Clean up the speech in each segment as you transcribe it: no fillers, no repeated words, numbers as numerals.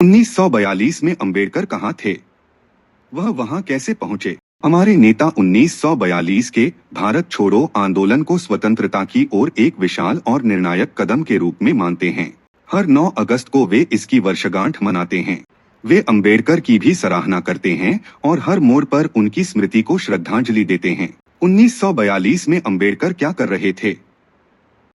1942 में अंबेडकर कहाँ थे? वह वहां कैसे पहुंचे? हमारे नेता 1942 के भारत छोड़ो आंदोलन को स्वतंत्रता की ओर एक विशाल और निर्णायक कदम के रूप में मानते हैं। हर 9 अगस्त को वे इसकी वर्षगांठ मनाते हैं। वे अंबेडकर की भी सराहना करते हैं और हर मोड़ पर उनकी स्मृति को श्रद्धांजलि देते हैं। 1942 में अंबेडकर क्या कर रहे थे?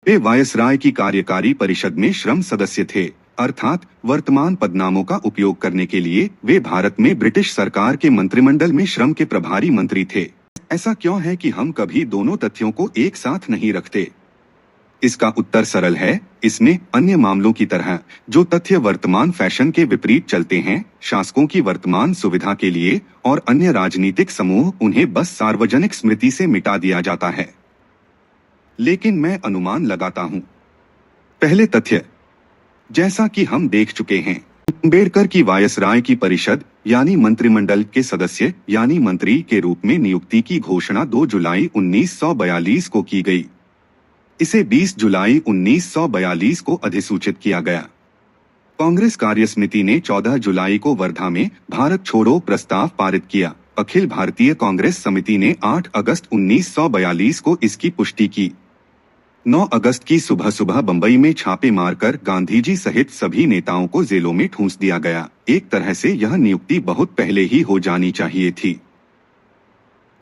वे वायसराय की कार्यकारी परिषद में श्रम सदस्य थे, अर्थात वर्तमान पदनामों का उपयोग करने के लिए वे भारत में ब्रिटिश सरकार के मंत्रिमंडल में श्रम के प्रभारी मंत्री थे। ऐसा क्यों है कि हम कभी दोनों तथ्यों को एक साथ नहीं रखते? इसका उत्तर सरल है। इसमें अन्य मामलों की तरह जो तथ्य वर्तमान फैशन के विपरीत चलते हैं, शासकों की वर्तमान सुविधा के लिए और अन्य राजनीतिक समूह, उन्हें बस सार्वजनिक स्मृति से मिटा दिया जाता है। लेकिन मैं अनुमान लगाता हूं। पहले तथ्य, जैसा कि हम देख चुके हैं, अंबेडकर की वायसराय की परिषद यानी मंत्रिमंडल के सदस्य यानी मंत्री के रूप में नियुक्ति की घोषणा 2 जुलाई 1942 को की गई। इसे 20 जुलाई 1942 को अधिसूचित किया गया। कांग्रेस कार्यसमिति ने 14 जुलाई को वर्धा में भारत छोड़ो प्रस्ताव पारित किया। अखिल भारतीय कांग्रेस समिति ने 8 अगस्त 1942 को इसकी पुष्टि की। 9 अगस्त की सुबह सुबह बंबई में छापे मारकर गांधी जी सहित सभी नेताओं को जेलों में ठूंस दिया गया। एक तरह से यह नियुक्ति बहुत पहले ही हो जानी चाहिए थी।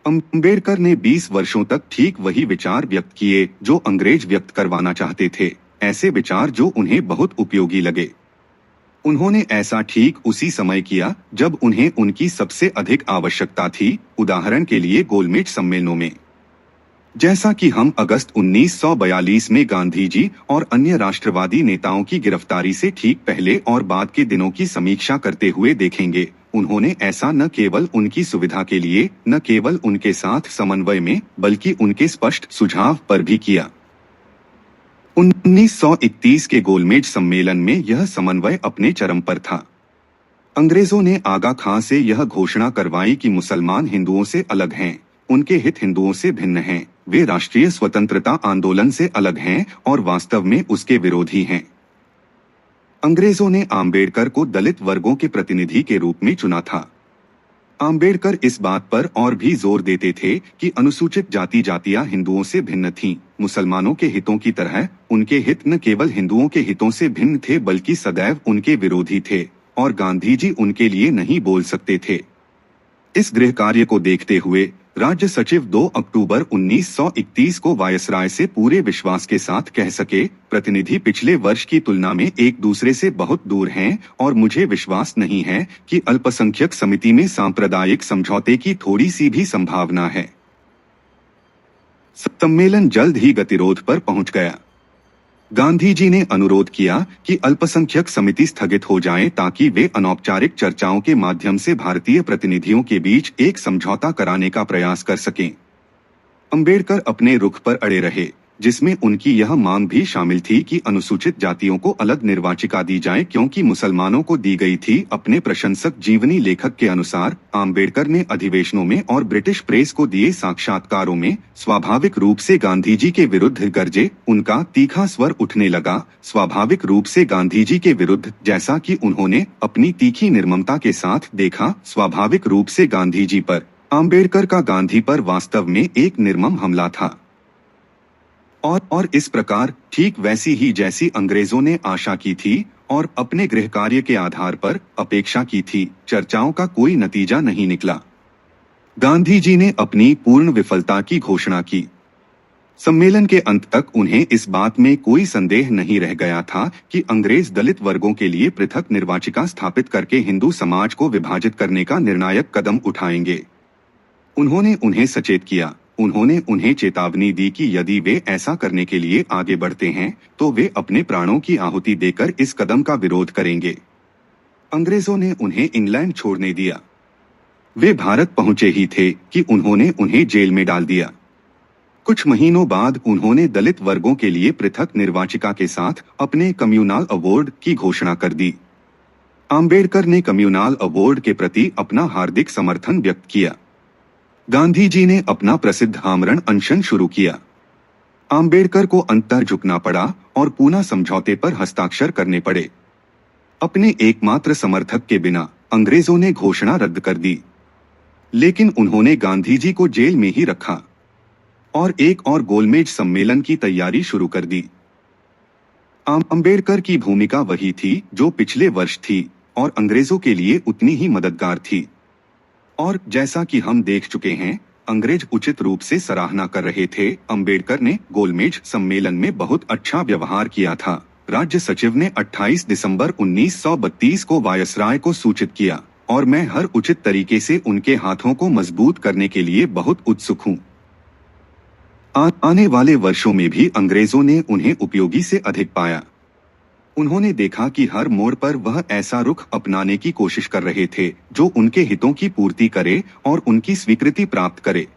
अंबेडकर ने 20 वर्षों तक ठीक वही विचार व्यक्त किए जो अंग्रेज व्यक्त करवाना चाहते थे, ऐसे विचार जो उन्हें बहुत उपयोगी लगे। उन्होंने ऐसा ठीक उसी समय किया जब उन्हें उनकी सबसे अधिक आवश्यकता थी, उदाहरण के लिए गोलमेज सम्मेलनों में। जैसा कि हम अगस्त 1942 में गांधी जी और अन्य राष्ट्रवादी नेताओं की गिरफ्तारी से ठीक पहले और बाद के दिनों की समीक्षा करते हुए देखेंगे, उन्होंने ऐसा न केवल उनकी सुविधा के लिए, न केवल उनके साथ समन्वय में, बल्कि उनके स्पष्ट सुझाव पर भी किया। 1931 के गोलमेज सम्मेलन में यह समन्वय अपने चरम पर था। अंग्रेजों ने आगा खां से यह घोषणा करवाई कि मुसलमान हिंदुओं से अलग हैं, उनके हित हिंदुओं से भिन्न हैं, वे राष्ट्रीय स्वतंत्रता आंदोलन से अलग हैं और वास्तव में उसके विरोधी हैं। अंग्रेजों ने आम्बेडकर को दलित वर्गों के प्रतिनिधि के रूप में चुना था। आम्बेडकर इस बात पर और भी जोर देते थे कि अनुसूचित जाति जातियां हिंदुओं से भिन्न थीं। मुसलमानों के हितों की तरह उनके हित न केवल हिंदुओं के हितों से भिन्न थे बल्कि सदैव उनके विरोधी थे और गांधी जी उनके लिए नहीं बोल सकते थे। इस गृह कार्य को देखते हुए राज्य सचिव 2 अक्टूबर 1931 को वायसराय से पूरे विश्वास के साथ कह सके, प्रतिनिधि पिछले वर्ष की तुलना में एक दूसरे से बहुत दूर हैं और मुझे विश्वास नहीं है कि अल्पसंख्यक समिति में सांप्रदायिक समझौते की थोड़ी सी भी संभावना है। सम्मेलन जल्द ही गतिरोध पर पहुंच गया। गांधी जी ने अनुरोध किया कि अल्पसंख्यक समिति स्थगित हो जाए ताकि वे अनौपचारिक चर्चाओं के माध्यम से भारतीय प्रतिनिधियों के बीच एक समझौता कराने का प्रयास कर सकें। अंबेडकर अपने रुख पर अड़े रहे, जिसमें उनकी यह मांग भी शामिल थी कि अनुसूचित जातियों को अलग निर्वाचिका दी जाए, क्योंकि मुसलमानों को दी गई थी। अपने प्रशंसक जीवनी लेखक के अनुसार आम्बेडकर ने अधिवेशनों में और ब्रिटिश प्रेस को दिए साक्षात्कारों में स्वाभाविक रूप से गांधी जी के विरुद्ध गरजे। उनका तीखा स्वर उठने लगा, स्वाभाविक रूप से गांधी जी के विरुद्ध, जैसा कि उन्होंने अपनी तीखी निर्ममता के साथ देखा। स्वाभाविक रूप से गांधी जी पर आम्बेडकर का गांधी पर वास्तव में एक निर्मम हमला था। और इस प्रकार ठीक वैसी ही जैसी अंग्रेजों ने आशा की थी और अपने गृह कार्य के आधार पर अपेक्षा की थी, चर्चाओं का कोई नतीजा नहीं निकला। गांधी जी ने अपनी पूर्ण विफलता की घोषणा की। सम्मेलन के अंत तक उन्हें इस बात में कोई संदेह नहीं रह गया था कि अंग्रेज दलित वर्गों के लिए पृथक निर्वाचिका स्थापित करके हिंदू समाज को विभाजित करने का निर्णायक कदम उठाएंगे। उन्होंने उन्हें सचेत किया। उन्होंने उन्हें चेतावनी दी कि यदि वे ऐसा करने के लिए आगे बढ़ते हैं तो वे अपने प्राणों की आहुति देकर इस कदम का विरोध करेंगे। अंग्रेजों ने उन्हें इंग्लैंड छोड़ने दिया। वे भारत पहुंचे ही थे कि उन्होंने उन्हें जेल में डाल दिया। कुछ महीनों बाद उन्होंने दलित वर्गों के लिए पृथक निर्वाचिका के साथ अपने कम्युनल अवार्ड की घोषणा कर दी। आम्बेडकर ने कम्युनल अवार्ड के प्रति अपना हार्दिक समर्थन व्यक्त किया। गांधी जी ने अपना प्रसिद्ध आमरण अनशन शुरू किया। आम्बेडकर को अंततः झुकना पड़ा और पूना समझौते पर हस्ताक्षर करने पड़े। अपने एकमात्र समर्थक के बिना अंग्रेजों ने घोषणा रद्द कर दी, लेकिन उन्होंने गांधी जी को जेल में ही रखा और एक और गोलमेज सम्मेलन की तैयारी शुरू कर दी। अंबेडकर की भूमिका वही थी जो पिछले वर्ष थी और अंग्रेजों के लिए उतनी ही मददगार थी। और जैसा कि हम देख चुके हैं, अंग्रेज उचित रूप से सराहना कर रहे थे। अंबेडकर ने गोलमेज सम्मेलन में बहुत अच्छा व्यवहार किया था। राज्य सचिव ने 28 दिसंबर 1932 को वायसराय को सूचित किया और मैं हर उचित तरीके से उनके हाथों को मजबूत करने के लिए बहुत उत्सुक हूँ। आने वाले वर्षों में भी अंग्रेजों ने उन्हें उपयोगी से अधिक पाया। उन्होंने देखा कि हर मोड़ पर वह ऐसा रुख अपनाने की कोशिश कर रहे थे जो उनके हितों की पूर्ति करे और उनकी स्वीकृति प्राप्त करे।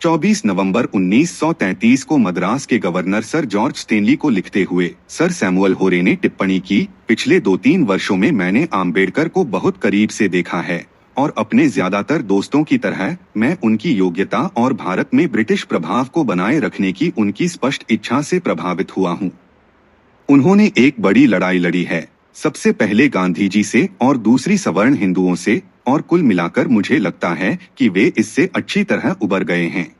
24 नवंबर 1933 को मद्रास के गवर्नर सर जॉर्ज स्टेनली को लिखते हुए सर सैमुअल होरे ने टिप्पणी की, पिछले 2-3 वर्षों में मैंने आम्बेडकर को बहुत करीब से देखा है और अपने ज्यादातर दोस्तों की तरह मैं उनकी योग्यता और भारत में ब्रिटिश प्रभाव को बनाए रखने की उनकी स्पष्ट इच्छा से प्रभावित हुआ हूँ। उन्होंने एक बड़ी लड़ाई लड़ी है, सबसे पहले गांधी जी से और दूसरी सवर्ण हिंदुओं से, और कुल मिलाकर मुझे लगता है कि वे इससे अच्छी तरह उबर गए हैं।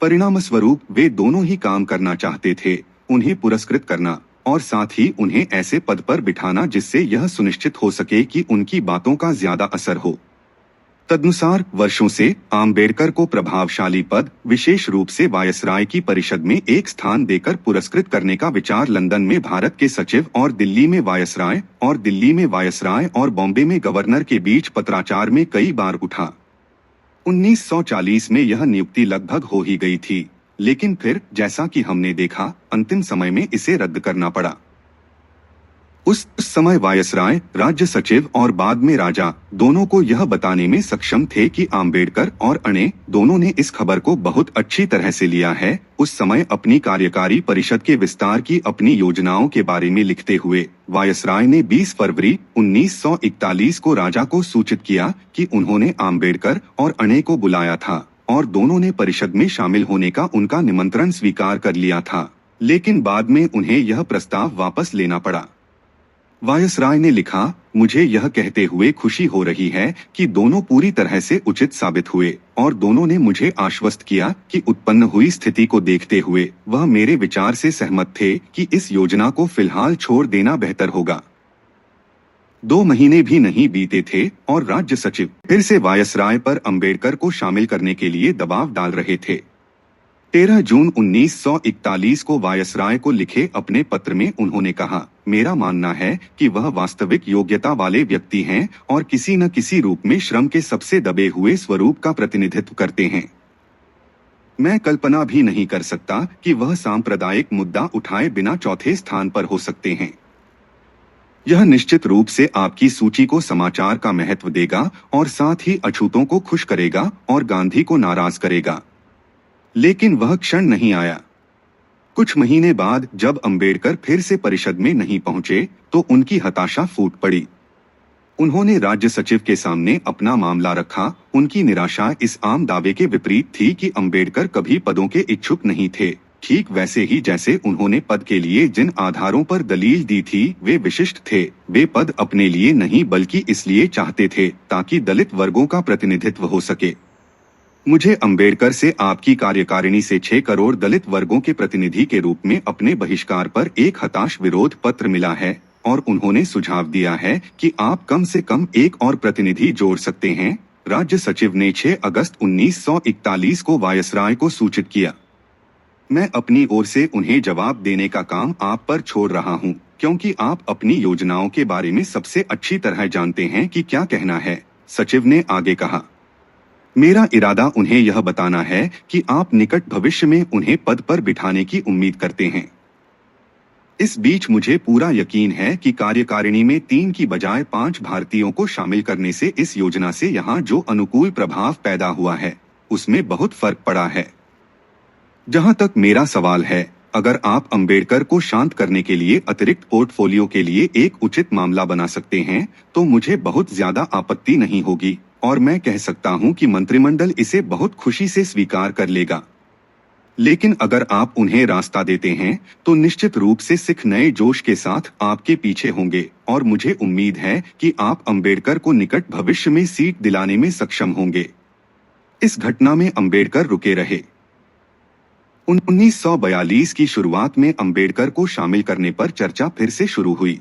परिणामस्वरूप वे दोनों ही काम करना चाहते थे, उन्हें पुरस्कृत करना और साथ ही उन्हें ऐसे पद पर बिठाना जिससे यह सुनिश्चित हो सके कि उनकी बातों का ज्यादा असर हो। तदनुसार वर्षों से आम्बेडकर को प्रभावशाली पद, विशेष रूप से वायसराय की परिषद में एक स्थान देकर पुरस्कृत करने का विचार लंदन में भारत के सचिव और दिल्ली में वायसराय और बॉम्बे में गवर्नर के बीच पत्राचार में कई बार उठा। 1940 में यह नियुक्ति लगभग हो ही गई थी, लेकिन फिर जैसा कि हमने देखा, अंतिम समय में इसे रद्द करना पड़ा। उस समय वायसराय, राज्य सचिव और बाद में राजा दोनों को यह बताने में सक्षम थे कि आम्बेडकर और अणे दोनों ने इस खबर को बहुत अच्छी तरह से लिया है। उस समय अपनी कार्यकारी परिषद के विस्तार की अपनी योजनाओं के बारे में लिखते हुए वायसराय ने 20 फरवरी 1941 को राजा को सूचित किया कि उन्होंने आम्बेडकर और अणे को बुलाया था और दोनों ने परिषद में शामिल होने का उनका निमंत्रण स्वीकार कर लिया था, लेकिन बाद में उन्हें यह प्रस्ताव वापस लेना पड़ा। वायसराय ने लिखा, मुझे यह कहते हुए खुशी हो रही है कि दोनों पूरी तरह से उचित साबित हुए और दोनों ने मुझे आश्वस्त किया कि उत्पन्न हुई स्थिति को देखते हुए वह मेरे विचार से सहमत थे कि इस योजना को फिलहाल छोड़ देना बेहतर होगा। 2 महीने भी नहीं बीते थे और राज्य सचिव फिर से वायसराय पर अंबेडकर को शामिल करने के लिए दबाव डाल रहे थे। 13 जून 1941 को वायसराय को लिखे अपने पत्र में उन्होंने कहा, मेरा मानना है कि वह वास्तविक योग्यता वाले व्यक्ति हैं और किसी न किसी रूप में श्रम के सबसे दबे हुए स्वरूप का प्रतिनिधित्व करते हैं। मैं कल्पना भी नहीं कर सकता कि वह सांप्रदायिक मुद्दा उठाए बिना चौथे स्थान पर हो सकते हैं। यह निश्चित रूप से आपकी सूची को समाचार का महत्व देगा और साथ ही अछूतों को खुश करेगा और गांधी को नाराज करेगा। लेकिन वह क्षण नहीं आया। कुछ महीने बाद जब अंबेडकर फिर से परिषद में नहीं पहुंचे तो उनकी हताशा फूट पड़ी। उन्होंने राज्य सचिव के सामने अपना मामला रखा। उनकी निराशा इस आम दावे के विपरीत थी कि अंबेडकर कभी पदों के इच्छुक नहीं थे, ठीक वैसे ही जैसे उन्होंने पद के लिए जिन आधारों पर दलील दी थी वे विशिष्ट थे। वे पद अपने लिए नहीं बल्कि इसलिए चाहते थे ताकि दलित वर्गों का प्रतिनिधित्व हो सके। मुझे अंबेडकर से आपकी कार्यकारिणी से 6 करोड़ दलित वर्गों के प्रतिनिधि के रूप में अपने बहिष्कार पर एक हताश विरोध पत्र मिला है और उन्होंने सुझाव दिया है कि आप कम से कम एक और प्रतिनिधि जोड़ सकते हैं। राज्य सचिव ने 6 अगस्त 1941 को वायसराय को सूचित किया। मैं अपनी ओर से उन्हें जवाब देने का काम आप पर छोड़ रहा हूं, क्योंकि आप अपनी योजनाओं के बारे में सबसे अच्छी तरह जानते हैं कि क्या कहना है। सचिव ने आगे कहा, मेरा इरादा उन्हें यह बताना है कि आप निकट भविष्य में उन्हें पद पर बिठाने की उम्मीद करते हैं। इस बीच मुझे पूरा यकीन है कि कार्यकारिणी में 3 की बजाय 5 भारतीयों को शामिल करने से इस योजना से यहाँ जो अनुकूल प्रभाव पैदा हुआ है उसमें बहुत फर्क पड़ा है। जहाँ तक मेरा सवाल है, अगर आप अंबेडकर को शांत करने के लिए अतिरिक्त पोर्टफोलियो के लिए एक उचित मामला बना सकते हैं तो मुझे बहुत ज्यादा आपत्ति नहीं होगी और मैं कह सकता हूं कि मंत्रिमंडल इसे बहुत खुशी से स्वीकार कर लेगा। लेकिन अगर आप उन्हें रास्ता देते हैं तो निश्चित रूप से सिख नए जोश के साथ आपके पीछे होंगे और मुझे उम्मीद है कि आप अंबेडकर को निकट भविष्य में सीट दिलाने में सक्षम होंगे। इस घटना में अंबेडकर रुके रहे। 1942 की शुरुआत में अंबेडकर को शामिल करने पर चर्चा फिर से शुरू हुई।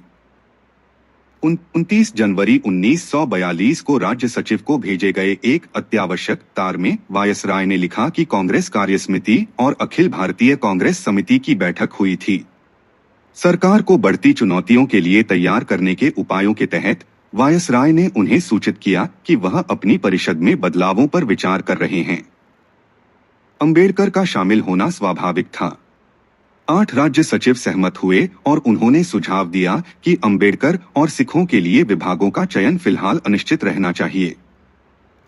29 जनवरी 1942 को राज्य सचिव को भेजे गए एक अत्यावश्यक तार में वायसराय ने लिखा कि कांग्रेस कार्यसमिति और अखिल भारतीय कांग्रेस समिति की बैठक हुई थी। सरकार को बढ़ती चुनौतियों के लिए तैयार करने के उपायों के तहत वायसराय ने उन्हें सूचित किया कि वह अपनी परिषद में बदलावों पर विचार कर रहे हैं। अंबेडकर का शामिल होना स्वाभाविक था। 8 राज्य सचिव सहमत हुए और उन्होंने सुझाव दिया कि अंबेडकर और सिखों के लिए विभागों का चयन फिलहाल अनिश्चित रहना चाहिए।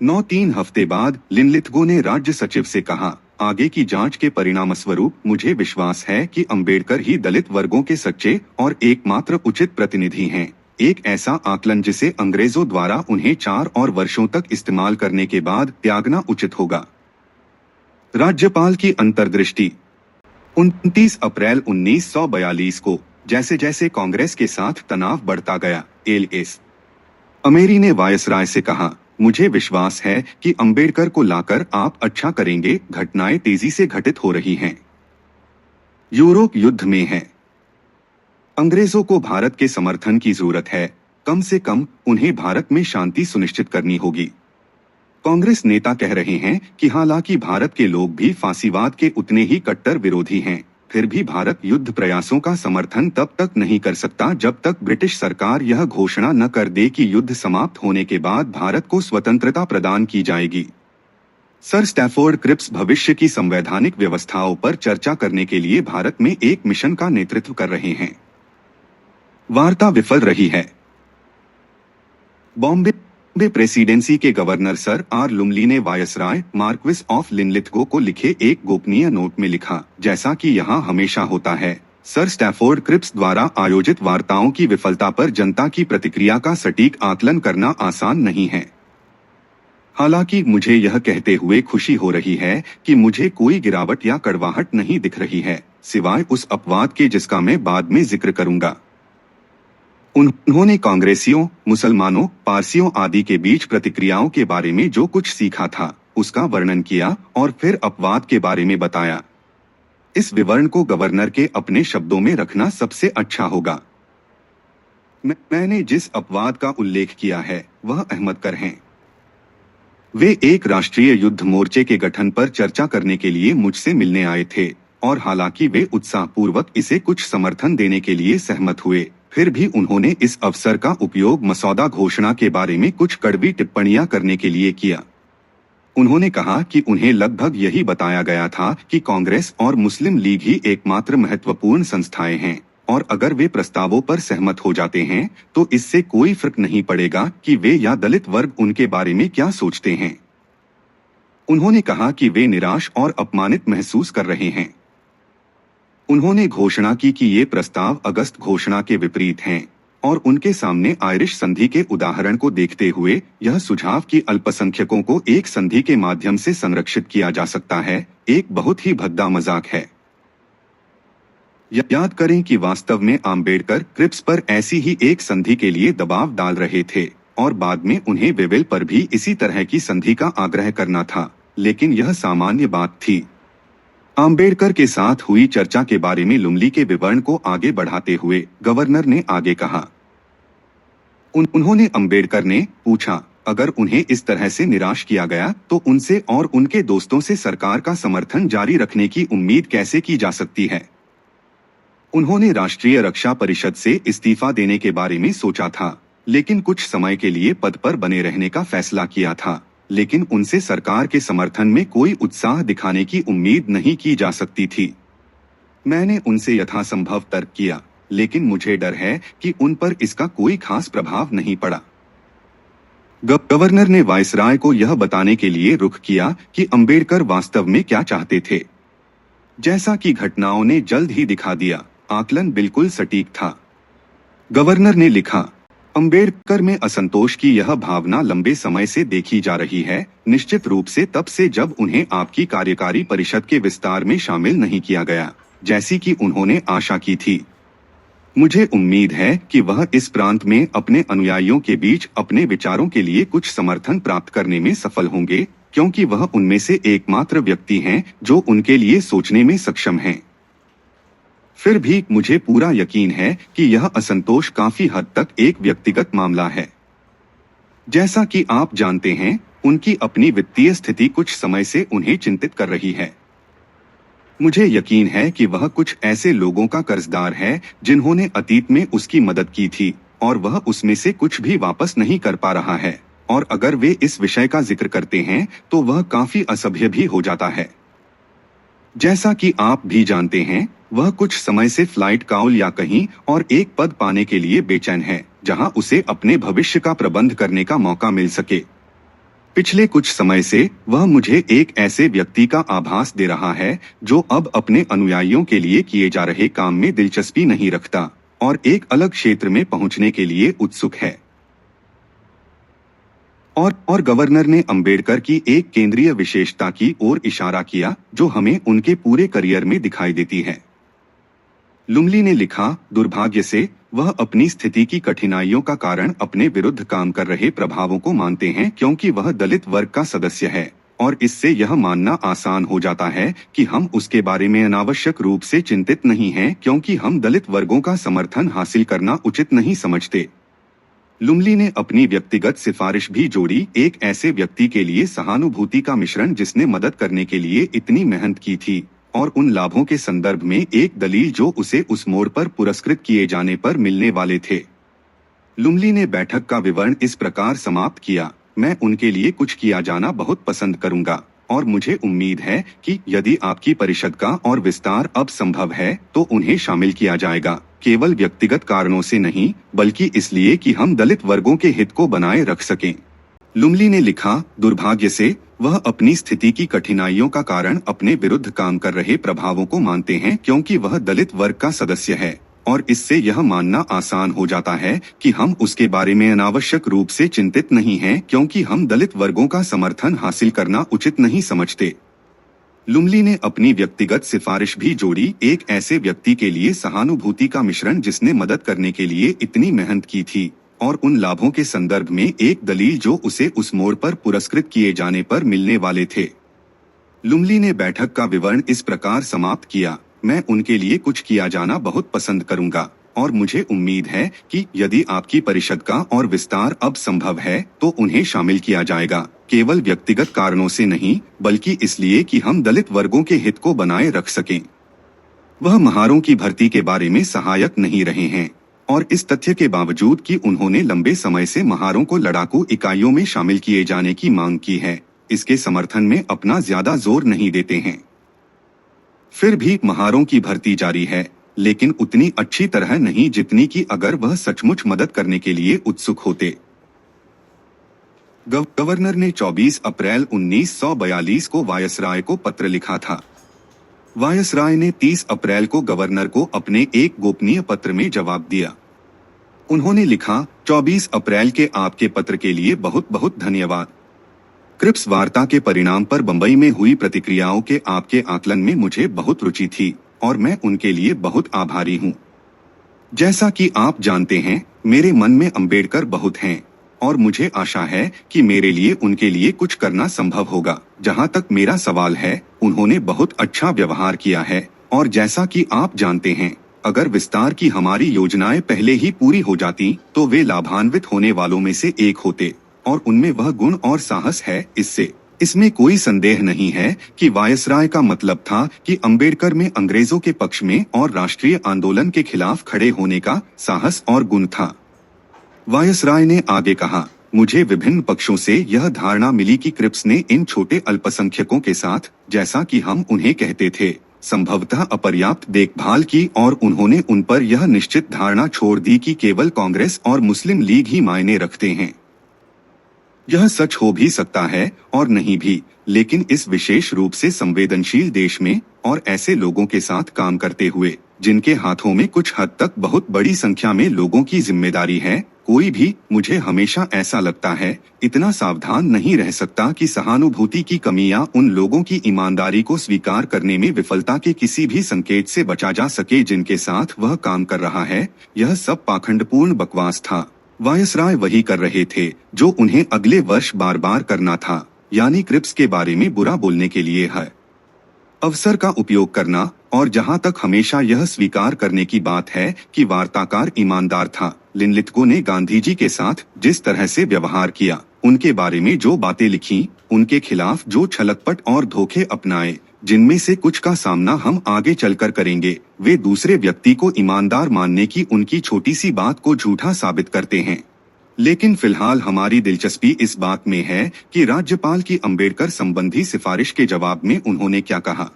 3 हफ्ते बाद लिनलिथगो ने राज्य सचिव से कहा, आगे की जांच के परिणामस्वरूप मुझे विश्वास है कि अंबेडकर ही दलित वर्गों के सच्चे और एकमात्र उचित प्रतिनिधि हैं। एक ऐसा आकलन जिसे अंग्रेजों द्वारा उन्हें 4 और वर्षों तक इस्तेमाल करने के बाद त्यागना उचित होगा। राज्यपाल की अंतर्दृष्टि। 29 अप्रैल 1942 को जैसे जैसे कांग्रेस के साथ तनाव बढ़ता गया, एल.एस. अमेरी ने वायसराय से कहा, मुझे विश्वास है कि अंबेडकर को लाकर आप अच्छा करेंगे। घटनाएं तेजी से घटित हो रही हैं। यूरोप युद्ध में है। अंग्रेजों को भारत के समर्थन की जरूरत है। कम से कम उन्हें भारत में शांति सुनिश्चित करनी होगी। कांग्रेस नेता कह रहे हैं कि हालांकि भारत के लोग भी फांसीवाद के उतने ही कट्टर विरोधी हैं, फिर भी भारत युद्ध प्रयासों का समर्थन तब तक नहीं कर सकता जब तक ब्रिटिश सरकार यह घोषणा न कर दे कि युद्ध समाप्त होने के बाद भारत को स्वतंत्रता प्रदान की जाएगी। सर स्टैफोर्ड क्रिप्स भविष्य की संवैधानिक व्यवस्थाओं पर चर्चा करने के लिए भारत में एक मिशन का नेतृत्व कर रहे हैं। वार्ता विफल रही है। बॉम्बे प्रेसिडेंसी के गवर्नर सर आर लुमली ने वायसराय मार्क्विस ऑफ लिनलिथगो को लिखे एक गोपनीय नोट में लिखा, जैसा कि यहाँ हमेशा होता है, सर स्टैफोर्ड क्रिप्स द्वारा आयोजित वार्ताओं की विफलता पर जनता की प्रतिक्रिया का सटीक आकलन करना आसान नहीं है। हालांकि मुझे यह कहते हुए खुशी हो रही है कि मुझे कोई गिरावट या कड़वाहट नहीं दिख रही है, सिवाय उस अपवाद के जिसका मैं बाद में जिक्र करूंगा। उन्होंने कांग्रेसियों, मुसलमानों, पारसियों आदि के बीच प्रतिक्रियाओं के बारे में जो कुछ सीखा था उसका वर्णन किया और फिर अपवाद के बारे में बताया। इस विवरण को गवर्नर के अपने शब्दों में रखना सबसे अच्छा होगा। मैंने जिस अपवाद का उल्लेख किया है वह अहमद कर हैं। वे एक राष्ट्रीय युद्ध मोर्चे के गठन पर चर्चा करने के लिए मुझसे मिलने आए थे और हालांकि वे उत्साहपूर्वक इसे कुछ समर्थन देने के लिए सहमत हुए, फिर भी उन्होंने इस अवसर का उपयोग मसौदा घोषणा के बारे में कुछ कड़वी टिप्पणियां करने के लिए किया। उन्होंने कहा कि उन्हें लगभग यही बताया गया था कि कांग्रेस और मुस्लिम लीग ही एकमात्र महत्वपूर्ण संस्थाएं हैं और अगर वे प्रस्तावों पर सहमत हो जाते हैं तो इससे कोई फर्क नहीं पड़ेगा कि वे या दलित वर्ग उनके बारे में क्या सोचते हैं। उन्होंने कहा कि वे निराश और अपमानित महसूस कर रहे हैं। उन्होंने घोषणा की कि ये प्रस्ताव अगस्त घोषणा के विपरीत हैं और उनके सामने आयरिश संधि के उदाहरण को देखते हुए यह सुझाव कि अल्पसंख्यकों को एक संधि के माध्यम से संरक्षित किया जा सकता है, एक बहुत ही भद्दा मजाक है। याद करें कि वास्तव में आम्बेडकर क्रिप्स पर ऐसी ही एक संधि के लिए दबाव डाल रहे थे और बाद में उन्हें वेवेल पर भी इसी तरह की संधि का आग्रह करना था, लेकिन यह सामान्य बात थी। आम्बेडकर के साथ हुई चर्चा के बारे में लुमली के विवरण को आगे बढ़ाते हुए गवर्नर ने आगे कहा, उन्होंने अंबेडकर ने पूछा, अगर उन्हें इस तरह से निराश किया गया तो उनसे और उनके दोस्तों से सरकार का समर्थन जारी रखने की उम्मीद कैसे की जा सकती है। उन्होंने राष्ट्रीय रक्षा परिषद से इस्तीफा देने के बारे में सोचा था, लेकिन कुछ समय के लिए पद पर बने रहने का फैसला किया था, लेकिन उनसे सरकार के समर्थन में कोई उत्साह दिखाने की उम्मीद नहीं की जा सकती थी। मैंने उनसे यथासंभव तर्क किया, लेकिन मुझे डर है कि उन पर इसका कोई खास प्रभाव नहीं पड़ा। गवर्नर ने वायसराय को यह बताने के लिए रुख किया कि अंबेडकर वास्तव में क्या चाहते थे। जैसा कि घटनाओं ने जल्द ही दिखा दिया, आकलन बिल्कुल सटीक था। गवर्नर ने लिखा, अंबेडकर में असंतोष की यह भावना लंबे समय से देखी जा रही है, निश्चित रूप से तब से जब उन्हें आपकी कार्यकारी परिषद के विस्तार में शामिल नहीं किया गया, जैसी कि उन्होंने आशा की थी। मुझे उम्मीद है कि वह इस प्रांत में अपने अनुयायियों के बीच अपने विचारों के लिए कुछ समर्थन प्राप्त करने में सफल होंगे, क्योंकि वह उनमें से एकमात्र व्यक्ति हैं जो उनके लिए सोचने में सक्षम हैं। फिर भी मुझे पूरा यकीन है कि यह असंतोष काफी हद तक एक व्यक्तिगत मामला है। जैसा कि आप जानते हैं, उनकी अपनी वित्तीय स्थिति कुछ समय से उन्हें चिंतित कर रही है। मुझे यकीन है कि वह कुछ ऐसे लोगों का कर्जदार है जिन्होंने अतीत में उसकी मदद की थी और वह उसमें से कुछ भी वापस नहीं कर पा रहा है, और अगर वे इस विषय का जिक्र करते हैं तो वह काफी असभ्य भी हो जाता है। जैसा कि आप भी जानते हैं, वह कुछ समय से फ्लाइट काउल या कहीं और एक पद पाने के लिए बेचैन है जहां उसे अपने भविष्य का प्रबंध करने का मौका मिल सके। पिछले कुछ समय से वह मुझे एक ऐसे व्यक्ति का आभास दे रहा है जो अब अपने अनुयायियों के लिए किए जा रहे काम में दिलचस्पी नहीं रखता और एक अलग क्षेत्र में पहुंचने के लिए उत्सुक है। और गवर्नर ने अंबेडकर की एक केंद्रीय विशेषता की ओर इशारा किया जो हमें उनके पूरे करियर में दिखाई देती है। लुमली ने लिखा, दुर्भाग्य से वह अपनी स्थिति की कठिनाइयों का कारण अपने विरुद्ध काम कर रहे प्रभावों को मानते हैं, क्योंकि वह दलित वर्ग का सदस्य है और इससे यह मानना आसान हो जाता है कि हम उसके बारे में अनावश्यक रूप से चिंतित नहीं हैं, क्योंकि हम दलित वर्गों का समर्थन हासिल करना उचित नहीं समझते। लुमली ने अपनी व्यक्तिगत सिफारिश भी जोड़ी, एक ऐसे व्यक्ति के लिए सहानुभूति का मिश्रण जिसने मदद करने के लिए इतनी मेहनत की थी और उन लाभों के संदर्भ में एक दलील जो उसे उस मोड़ पर पुरस्कृत किए जाने पर मिलने वाले थे। लुमली ने बैठक का विवरण इस प्रकार समाप्त किया, मैं उनके लिए कुछ किया जाना बहुत पसंद करूंगा और मुझे उम्मीद है कि यदि आपकी परिषद का और विस्तार अब संभव है तो उन्हें शामिल किया जाएगा, केवल व्यक्तिगत कारणों से नहीं बल्कि इसलिए कि हम दलित वर्गों के हित को बनाए रख सकें। लुमली ने लिखा, दुर्भाग्य से वह अपनी स्थिति की कठिनाइयों का कारण अपने विरुद्ध काम कर रहे प्रभावों को मानते हैं, क्योंकि वह दलित वर्ग का सदस्य है और इससे यह मानना आसान हो जाता है कि हम उसके बारे में अनावश्यक रूप से चिंतित नहीं हैं, क्योंकि हम दलित वर्गों का समर्थन हासिल करना उचित नहीं समझते। लुमली ने अपनी व्यक्तिगत सिफारिश भी जोड़ी, एक ऐसे व्यक्ति के लिए सहानुभूति का मिश्रण जिसने मदद करने के लिए इतनी मेहनत की थी और उन लाभों के संदर्भ में एक दलील जो उसे उस मोड़ पर पुरस्कृत किए जाने पर मिलने वाले थे। लुमली ने बैठक का विवरण इस प्रकार समाप्त किया, मैं उनके लिए कुछ किया जाना बहुत पसंद करूंगा और मुझे उम्मीद है कि यदि आपकी परिषद का और विस्तार अब संभव है तो उन्हें शामिल किया जाएगा, केवल व्यक्तिगत कारणों से नहीं बल्कि इसलिए कि हम दलित वर्गों के हित को बनाए रख सकें। वह महारों की भर्ती के बारे में सहायक नहीं रहे हैं और इस तथ्य के बावजूद कि उन्होंने लंबे समय से महारों को लड़ाकू इकाइयों में शामिल किए जाने की मांग की है, इसके समर्थन में अपना ज्यादा जोर नहीं देते हैं। फिर भी महारों की भर्ती जारी है, लेकिन उतनी अच्छी तरह नहीं जितनी कि अगर वह सचमुच मदद करने के लिए उत्सुक होते। गवर्नर ने 24 अप्रैल 1942 को वायसराय को पत्र लिखा था। वायसराय ने 30 अप्रैल को गवर्नर को अपने एक गोपनीय पत्र में जवाब दिया। उन्होंने लिखा, 24 अप्रैल के आपके पत्र के लिए बहुत बहुत धन्यवाद। क्रिप्स वार्ता के परिणाम पर बंबई में हुई प्रतिक्रियाओं के आपके आकलन में मुझे बहुत रुचि थी और मैं उनके लिए बहुत आभारी हूँ। जैसा कि आप जानते हैं, मेरे मन में अंबेडकर बहुत हैं और मुझे आशा है कि मेरे लिए उनके लिए कुछ करना संभव होगा। जहां तक मेरा सवाल है, उन्होंने बहुत अच्छा व्यवहार किया है और जैसा कि आप जानते हैं, अगर विस्तार की हमारी योजनाएं पहले ही पूरी हो जाती तो वे लाभान्वित होने वालों में से एक होते और उनमें वह गुण और साहस है। इसमें कोई संदेह नहीं है कि वायसराय का मतलब था कि अंबेडकर में अंग्रेजों के पक्ष में और राष्ट्रीय आंदोलन के खिलाफ खड़े होने का साहस और गुण था। वायसराय ने आगे कहा, मुझे विभिन्न पक्षों से यह धारणा मिली कि क्रिप्स ने इन छोटे अल्पसंख्यकों के साथ, जैसा कि हम उन्हें कहते थे, संभवतः अपर्याप्त देखभाल की और उन्होंने उन पर यह निश्चित धारणा छोड़ दी कि केवल कांग्रेस और मुस्लिम लीग ही मायने रखते हैं। यह सच हो भी सकता है और नहीं भी, लेकिन इस विशेष रूप से संवेदनशील देश में और ऐसे लोगों के साथ काम करते हुए जिनके हाथों में कुछ हद तक बहुत बड़ी संख्या में लोगों की जिम्मेदारी है, कोई भी, मुझे हमेशा ऐसा लगता है, इतना सावधान नहीं रह सकता कि सहानुभूति की कमी या उन लोगों की ईमानदारी को स्वीकार करने में विफलता के किसी भी संकेत से बचा जा सके जिनके साथ वह काम कर रहा है। यह सब पाखंडपूर्ण बकवास था। वायसराय वही कर रहे थे जो उन्हें अगले वर्ष बार बार करना था, यानी क्रिप्स के बारे में बुरा बोलने के लिए है अवसर का उपयोग करना। और जहां तक हमेशा यह स्वीकार करने की बात है कि वार्ताकार ईमानदार था, लिनलिथगो ने गांधी जी के साथ जिस तरह से व्यवहार किया, उनके बारे में जो बातें लिखी, उनके खिलाफ जो छलकपट और धोखे अपनाए, जिनमें से कुछ का सामना हम आगे चलकर करेंगे, वे दूसरे व्यक्ति को ईमानदार मानने की उनकी छोटी सी बात को झूठा साबित करते हैं। लेकिन फिलहाल हमारी दिलचस्पी इस बात में है कि राज्यपाल की अंबेडकर संबंधी सिफारिश के जवाब में उन्होंने क्या कहा।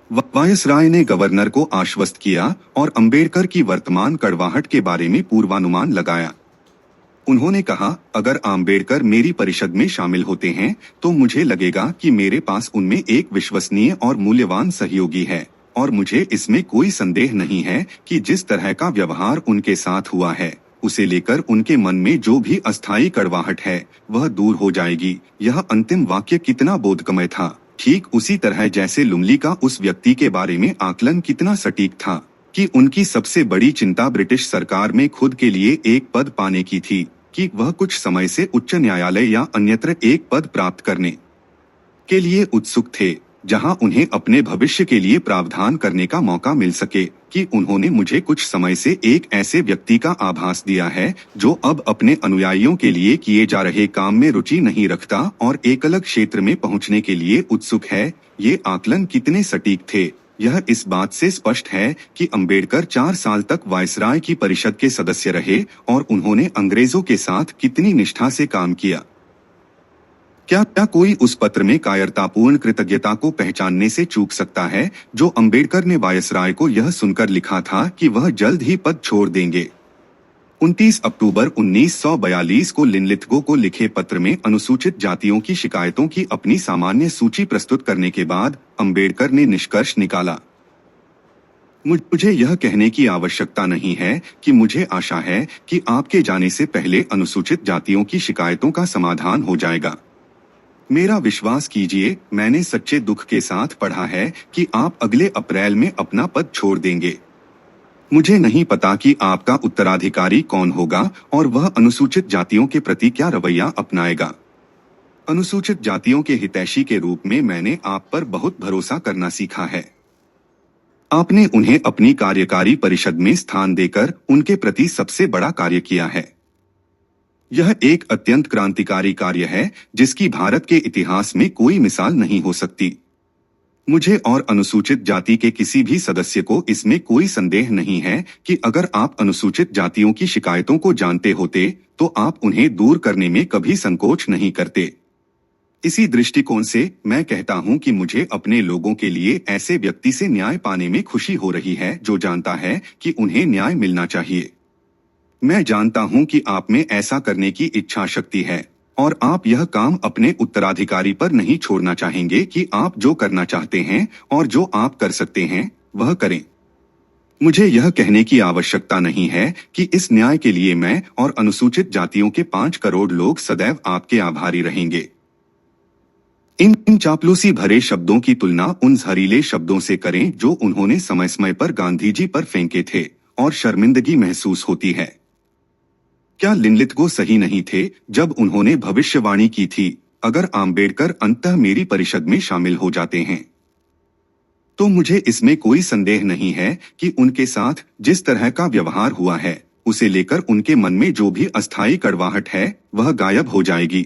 वायसराय ने गवर्नर को आश्वस्त किया और अंबेडकर की वर्तमान कड़वाहट के बारे में पूर्वानुमान लगाया। उन्होंने कहा, अगर अंबेडकर मेरी परिषद में शामिल होते हैं तो मुझे लगेगा कि मेरे पास उनमें एक विश्वसनीय और मूल्यवान सहयोगी है, और मुझे इसमें कोई संदेह नहीं है कि जिस तरह का व्यवहार उनके साथ हुआ है, उसे लेकर उनके मन में जो भी अस्थायी कड़वाहट है वह दूर हो जाएगी। यह अंतिम वाक्य कितना बोधगम्य था, ठीक उसी तरह जैसे लुमली का उस व्यक्ति के बारे में आकलन कितना सटीक था कि उनकी सबसे बड़ी चिंता ब्रिटिश सरकार में खुद के लिए एक पद पाने की थी, कि वह कुछ समय से उच्च न्यायालय या अन्यत्र एक पद प्राप्त करने के लिए उत्सुक थे, जहां उन्हें अपने भविष्य के लिए प्रावधान करने का मौका मिल सके। कि उन्होंने मुझे कुछ समय से एक ऐसे व्यक्ति का आभास दिया है जो अब अपने अनुयायियों के लिए किए जा रहे काम में रुचि नहीं रखता और एक अलग क्षेत्र में पहुंचने के लिए उत्सुक है। ये आकलन कितने सटीक थे, यह इस बात से स्पष्ट है कि अंबेडकर 4 साल तक वायसराय की परिषद के सदस्य रहे और उन्होंने अंग्रेजों के साथ कितनी निष्ठा से काम किया। क्या कोई उस पत्र में कायरतापूर्ण कृतज्ञता को पहचानने से चूक सकता है जो अंबेडकर ने वायसराय को यह सुनकर लिखा था कि वह जल्द ही पद छोड़ देंगे। 29 अक्टूबर 1942 को लिनलिथगो को लिखे पत्र में अनुसूचित जातियों की शिकायतों की अपनी सामान्य सूची प्रस्तुत करने के बाद अंबेडकर ने निष्कर्ष निकाला, मुझे यह कहने की आवश्यकता नहीं है कि मुझे आशा है कि आपके जाने से पहले अनुसूचित जातियों की शिकायतों का समाधान हो जाएगा। मेरा विश्वास कीजिए, मैंने सच्चे दुख के साथ पढ़ा है कि आप अगले अप्रैल में अपना पद छोड़ देंगे। मुझे नहीं पता कि आपका उत्तराधिकारी कौन होगा और वह अनुसूचित जातियों के प्रति क्या रवैया अपनाएगा। अनुसूचित जातियों के हितैषी के रूप में मैंने आप पर बहुत भरोसा करना सीखा है। आपने उन्हें अपनी कार्यकारी परिषद में स्थान देकर उनके प्रति सबसे बड़ा कार्य किया है। यह एक अत्यंत क्रांतिकारी कार्य है जिसकी भारत के इतिहास में कोई मिसाल नहीं हो सकती। मुझे और अनुसूचित जाति के किसी भी सदस्य को इसमें कोई संदेह नहीं है कि अगर आप अनुसूचित जातियों की शिकायतों को जानते होते तो आप उन्हें दूर करने में कभी संकोच नहीं करते। इसी दृष्टिकोण से मैं कहता हूं कि मुझे अपने लोगों के लिए ऐसे व्यक्ति से न्याय पाने में खुशी हो रही है जो जानता है कि उन्हें न्याय मिलना चाहिए। मैं जानता हूं कि आप में ऐसा करने की इच्छा शक्ति है और आप यह काम अपने उत्तराधिकारी पर नहीं छोड़ना चाहेंगे कि आप जो करना चाहते हैं और जो आप कर सकते हैं वह करें। मुझे यह कहने की आवश्यकता नहीं है कि इस न्याय के लिए मैं और अनुसूचित जातियों के 5 करोड़ लोग सदैव आपके आभारी रहेंगे। इन चापलूसी भरे शब्दों की तुलना उन जहरीले शब्दों से करें जो उन्होंने समय समय पर गांधी जी पर फेंके थे और शर्मिंदगी महसूस होती है। क्या लिनलिथगो सही नहीं थे जब उन्होंने भविष्यवाणी की थी, अगर अंबेडकर अंततः मेरी परिषद में शामिल हो जाते हैं तो मुझे इसमें कोई संदेह नहीं है कि उनके साथ जिस तरह का व्यवहार हुआ है उसे लेकर उनके मन में जो भी अस्थायी कड़वाहट है वह गायब हो जाएगी।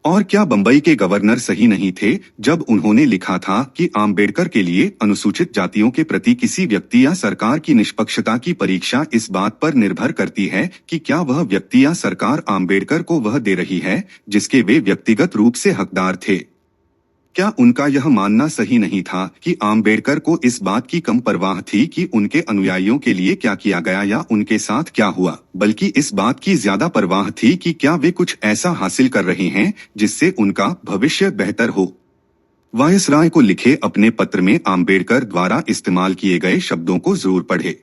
और क्या बंबई के गवर्नर सही नहीं थे जब उन्होंने लिखा था कि अंबेडकर के लिए अनुसूचित जातियों के प्रति किसी व्यक्ति या सरकार की निष्पक्षता की परीक्षा इस बात पर निर्भर करती है कि क्या वह व्यक्ति या सरकार अंबेडकर को वह दे रही है जिसके वे व्यक्तिगत रूप से हकदार थे। क्या उनका यह मानना सही नहीं था कि अंबेडकर को इस बात की कम परवाह थी कि उनके अनुयायियों के लिए क्या किया गया या उनके साथ क्या हुआ, बल्कि इस बात की ज्यादा परवाह थी कि क्या वे कुछ ऐसा हासिल कर रहे हैं जिससे उनका भविष्य बेहतर हो। वायसराय को लिखे अपने पत्र में आम्बेडकर द्वारा इस्तेमाल किए गए शब्दों को जरूर पढ़े।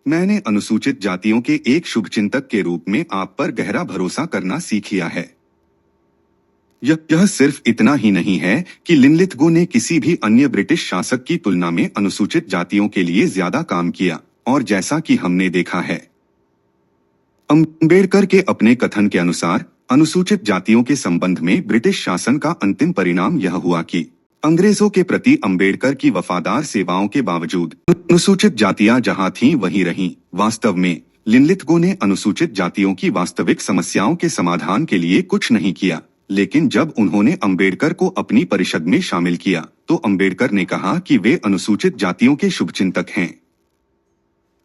मैंने अनुसूचित जातियों के एक शुभचिंतक के रूप में आप पर गहरा भरोसा करना सीख लिया है। यह सिर्फ इतना ही नहीं है कि लिनलिथगो ने किसी भी अन्य ब्रिटिश शासक की तुलना में अनुसूचित जातियों के लिए ज्यादा काम किया, और जैसा कि हमने देखा है, अम्बेडकर के अपने कथन के अनुसार अनुसूचित जातियों के संबंध में ब्रिटिश शासन का अंतिम परिणाम यह हुआ कि अंग्रेजों के प्रति अम्बेडकर की वफादार सेवाओं के बावजूद अनुसूचित जातियां जहां थीं वहीं रहीं। वास्तव में लिनलिथगो ने अनुसूचित जातियों की वास्तविक समस्याओं के समाधान के लिए कुछ नहीं किया, लेकिन जब उन्होंने अम्बेडकर को अपनी परिषद में शामिल किया तो अम्बेडकर ने कहा कि वे अनुसूचित जातियों के शुभचिंतक हैं।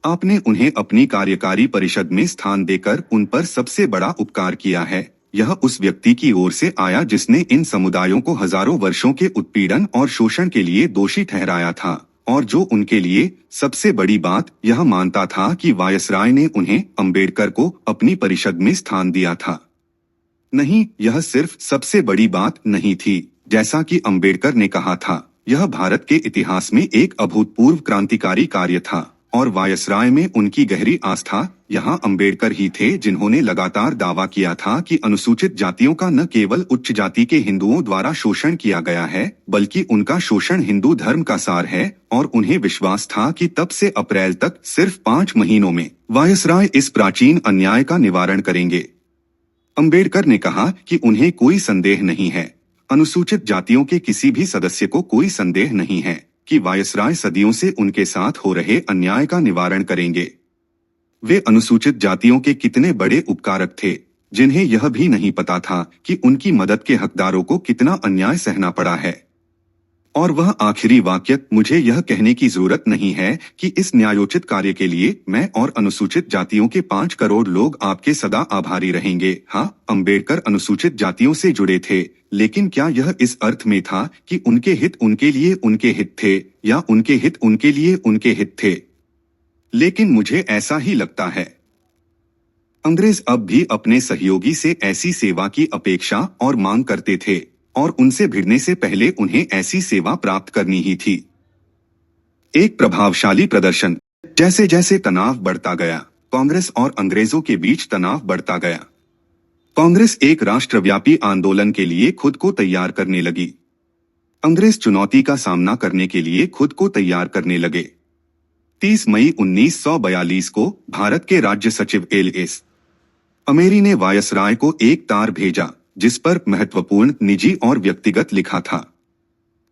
आपने उन्हें अपनी कार्यकारी परिषद में स्थान देकर उन पर सबसे बड़ा उपकार किया है। यह उस व्यक्ति की ओर से आया जिसने इन समुदायों को हजारों वर्षों के उत्पीड़न और शोषण के लिए दोषी ठहराया था, और जो उनके लिए सबसे बड़ी बात यह मानता था कि वायसराय ने उन्हें अम्बेडकर को अपनी परिषद में स्थान दिया था। नहीं, यह सिर्फ सबसे बड़ी बात नहीं थी। जैसा कि अम्बेडकर ने कहा था, यह भारत के इतिहास में एक अभूतपूर्व क्रांतिकारी कार्य था, और वायसराय में उनकी गहरी आस्था। यहाँ अम्बेडकर ही थे जिन्होंने लगातार दावा किया था कि अनुसूचित जातियों का न केवल उच्च जाति के हिंदुओं द्वारा शोषण किया गया है, बल्कि उनका शोषण हिंदू धर्म का सार है, और उन्हें विश्वास था कि तब से अप्रैल तक सिर्फ 5 महीनों में वायसराय इस प्राचीन अन्याय का निवारण करेंगे। अम्बेडकर ने कहा कि उन्हें कोई संदेह नहीं है, अनुसूचित जातियों के किसी भी सदस्य को कोई संदेह नहीं है कि वायसराय सदियों से उनके साथ हो रहे अन्याय का निवारण करेंगे। वे अनुसूचित जातियों के कितने बड़े उपकारक थे, जिन्हें यह भी नहीं पता था कि उनकी मदद के हकदारों को कितना अन्याय सहना पड़ा है। और वह आखिरी वाक्य, मुझे यह कहने की जरूरत नहीं है कि इस न्यायोचित कार्य के लिए मैं और अनुसूचित जातियों के 5 करोड़ लोग आपके सदा आभारी रहेंगे। हाँ, अम्बेडकर अनुसूचित जातियों से जुड़े थे, लेकिन क्या यह इस अर्थ में था कि उनके हित उनके लिए उनके हित थे, या उनके हित उनके लिए उनके हित थे? लेकिन मुझे ऐसा ही लगता है। अंग्रेज अब भी अपने सहयोगी से ऐसी सेवा की अपेक्षा और मांग करते थे, और उनसे भिड़ने से पहले उन्हें ऐसी सेवा प्राप्त करनी ही थी। एक प्रभावशाली प्रदर्शन। जैसे जैसे तनाव बढ़ता गया, कांग्रेस और अंग्रेजों के बीच तनाव बढ़ता गया। कांग्रेस एक राष्ट्रव्यापी आंदोलन के लिए खुद को तैयार करने लगी। अंग्रेज चुनौती का सामना करने के लिए खुद को तैयार करने लगे। 30 मई 1942 को भारत के राज्य सचिव एल.एस. अमेरी ने वायसराय को एक तार भेजा, जिस पर महत्वपूर्ण निजी और व्यक्तिगत लिखा था।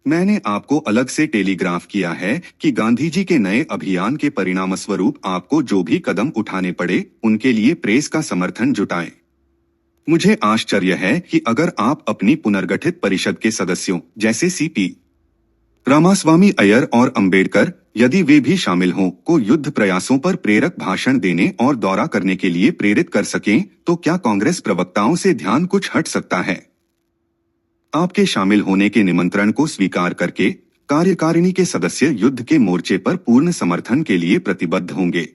मैंने आपको अलग से टेलीग्राफ किया है कि गांधी जी के नए अभियान के परिणामस्वरूप आपको जो भी कदम उठाने पड़े, उनके लिए प्रेस का समर्थन जुटाएं। मुझे आश्चर्य है कि अगर आप अपनी पुनर्गठित परिषद के सदस्यों जैसे सी.पी. रामास्वामी अय्यर और अंबेडकर, यदि वे भी शामिल हों, को युद्ध प्रयासों पर प्रेरक भाषण देने और दौरा करने के लिए प्रेरित कर सकें, तो क्या कांग्रेस प्रवक्ताओं से ध्यान कुछ हट सकता है? आपके शामिल होने के निमंत्रण को स्वीकार करके कार्यकारिणी के सदस्य युद्ध के मोर्चे पर पूर्ण समर्थन के लिए प्रतिबद्ध होंगे।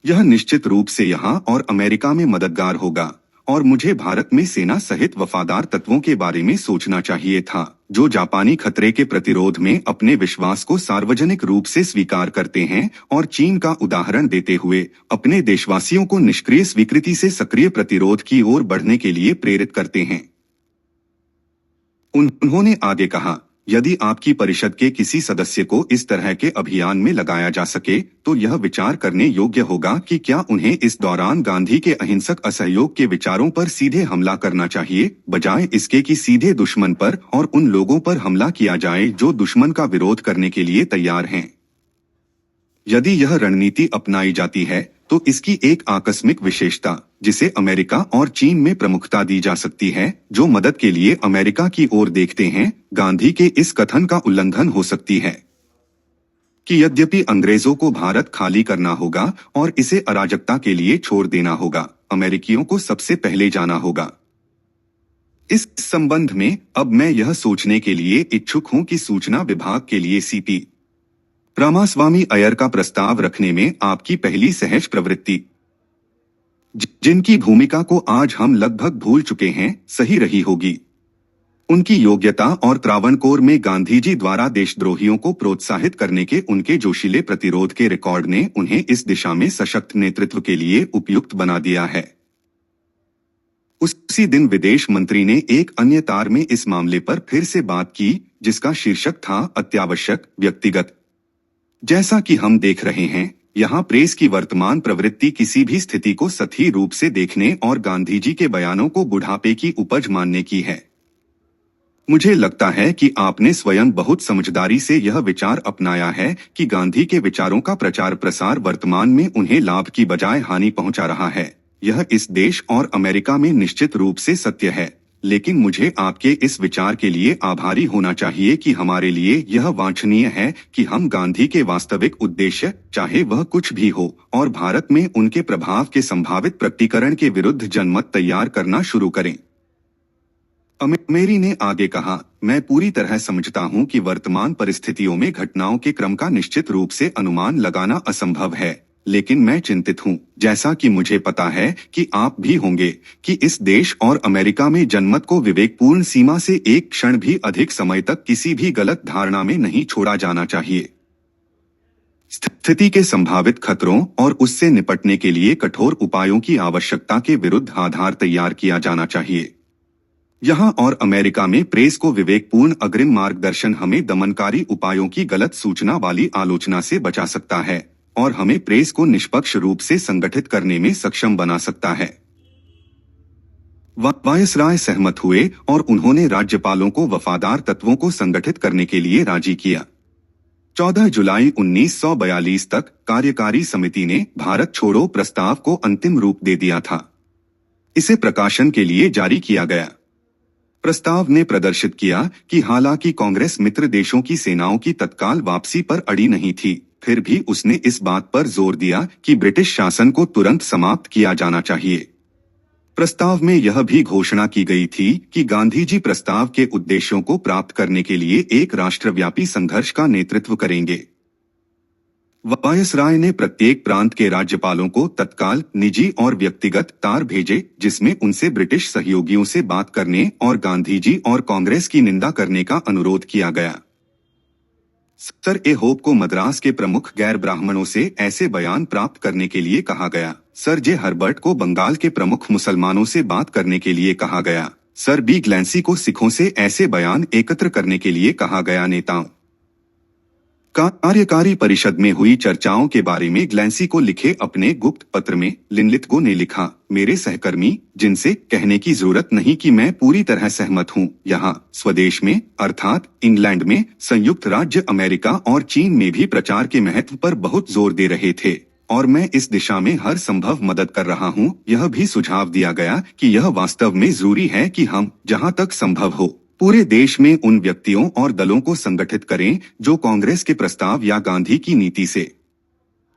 यह निश्चित रूप से यहाँ और अमेरिका में मददगार होगा, और मुझे भारत में सेना सहित वफादार तत्वों के बारे में सोचना चाहिए था, जो जापानी खतरे के प्रतिरोध में अपने विश्वास को सार्वजनिक रूप से स्वीकार करते हैं, और चीन का उदाहरण देते हुए अपने देशवासियों को निष्क्रिय स्वीकृति से सक्रिय प्रतिरोध की ओर बढ़ने के लिए प्रेरित करते हैं। उन्होंने आगे कहा, यदि आपकी परिषद के किसी सदस्य को इस तरह के अभियान में लगाया जा सके, तो यह विचार करने योग्य होगा कि क्या उन्हें इस दौरान गांधी के अहिंसक असहयोग के विचारों पर सीधे हमला करना चाहिए, बजाय इसके कि सीधे दुश्मन पर और उन लोगों पर हमला किया जाए जो दुश्मन का विरोध करने के लिए तैयार हैं। यदि यह रणनीति अपनाई जाती है, तो इसकी एक आकस्मिक विशेषता, जिसे अमेरिका और चीन में प्रमुखता दी जा सकती है, जो मदद के लिए अमेरिका की ओर देखते हैं, गांधी के इस कथन का उल्लंघन हो सकती है कि यद्यपि अंग्रेजों को भारत खाली करना होगा और इसे अराजकता के लिए छोड़ देना होगा, अमेरिकियों को सबसे पहले जाना होगा। इस संबंध में अब मैं यह सोचने के लिए इच्छुक हूं कि सूचना विभाग के लिए सी.पी. रामास्वामी अय्यर का प्रस्ताव रखने में आपकी पहली सहज प्रवृत्ति, जिनकी भूमिका को आज हम लगभग भूल चुके हैं, सही रही होगी। उनकी योग्यता और त्रावणकोर में गांधी जी द्वारा देशद्रोहियों को प्रोत्साहित करने के उनके जोशीले प्रतिरोध के रिकॉर्ड ने उन्हें इस दिशा में सशक्त नेतृत्व के लिए उपयुक्त बना दिया है। उसी दिन विदेश मंत्री ने एक अन्य तार में इस मामले पर फिर से बात की, जिसका शीर्षक था अत्यावश्यक व्यक्तिगत। जैसा कि हम देख रहे हैं, यहाँ प्रेस की वर्तमान प्रवृत्ति किसी भी स्थिति को सही रूप से देखने और गांधी जी के बयानों को बुढ़ापे की उपज मानने की है। मुझे लगता है कि आपने स्वयं बहुत समझदारी से यह विचार अपनाया है कि गांधी के विचारों का प्रचार प्रसार वर्तमान में उन्हें लाभ की बजाय हानि पहुंचा रहा है। यह इस देश और अमेरिका में निश्चित रूप से सत्य है, लेकिन मुझे आपके इस विचार के लिए आभारी होना चाहिए कि हमारे लिए यह वांछनीय है कि हम गांधी के वास्तविक उद्देश्य, चाहे वह कुछ भी हो, और भारत में उनके प्रभाव के संभावित प्रकटीकरण के विरुद्ध जनमत तैयार करना शुरू करें। मेरी ने आगे कहा, मैं पूरी तरह समझता हूं कि वर्तमान परिस्थितियों में घटनाओं के क्रम का निश्चित रूप से अनुमान लगाना असंभव है, लेकिन मैं चिंतित हूं, जैसा कि मुझे पता है कि आप भी होंगे, कि इस देश और अमेरिका में जनमत को विवेकपूर्ण सीमा से एक क्षण भी अधिक समय तक किसी भी गलत धारणा में नहीं छोड़ा जाना चाहिए। स्थिति के संभावित खतरों और उससे निपटने के लिए कठोर उपायों की आवश्यकता के विरुद्ध आधार तैयार किया जाना चाहिए। यहाँ और अमेरिका में प्रेस को विवेकपूर्ण अग्रिम मार्गदर्शन हमें दमनकारी उपायों की गलत सूचना वाली आलोचना से बचा सकता है और हमें प्रेस को निष्पक्ष रूप से संगठित करने में सक्षम बना सकता है। वायसराय सहमत हुए और उन्होंने राज्यपालों को वफादार तत्वों को संगठित करने के लिए राजी किया। 14 जुलाई 1942 तक कार्यकारी समिति ने भारत छोड़ो प्रस्ताव को अंतिम रूप दे दिया था। इसे प्रकाशन के लिए जारी किया गया। प्रस्ताव ने प्रदर्शित किया कि हालांकि कांग्रेस मित्र देशों की सेनाओं की तत्काल वापसी पर अड़ी नहीं थी, फिर भी उसने इस बात पर जोर दिया कि ब्रिटिश शासन को तुरंत समाप्त किया जाना चाहिए। प्रस्ताव में यह भी घोषणा की गई थी कि गांधी जी प्रस्ताव के उद्देश्यों को प्राप्त करने के लिए एक राष्ट्रव्यापी संघर्ष का नेतृत्व करेंगे। वायसराय ने प्रत्येक प्रांत के राज्यपालों को तत्काल निजी और व्यक्तिगत तार भेजे, जिसमें उनसे ब्रिटिश सहयोगियों से बात करने और गांधी जी और कांग्रेस की निंदा करने का अनुरोध किया गया। सर ए होप को मद्रास के प्रमुख गैर ब्राह्मणों से ऐसे बयान प्राप्त करने के लिए कहा गया। सर जे हर्बर्ट को बंगाल के प्रमुख मुसलमानों से बात करने के लिए कहा गया। सर बी ग्लैंसी को सिखों से ऐसे बयान एकत्र करने के लिए कहा गया। नेताओं कार्यकारी परिषद में हुई चर्चाओं के बारे में ग्लैंसी को लिखे अपने गुप्त पत्र में लिनलिथगो ने लिखा, मेरे सहकर्मी, जिनसे कहने की जरूरत नहीं कि मैं पूरी तरह सहमत हूं, यहाँ स्वदेश में अर्थात इंग्लैंड में, संयुक्त राज्य अमेरिका और चीन में भी प्रचार के महत्व पर बहुत जोर दे रहे थे और मैं इस दिशा में हर संभव मदद कर रहा हूं। यह भी सुझाव दिया गया कि यह वास्तव में जरूरी है कि हम, जहां तक संभव हो, पूरे देश में उन व्यक्तियों और दलों को संगठित करें जो कांग्रेस के प्रस्ताव या गांधी की नीति से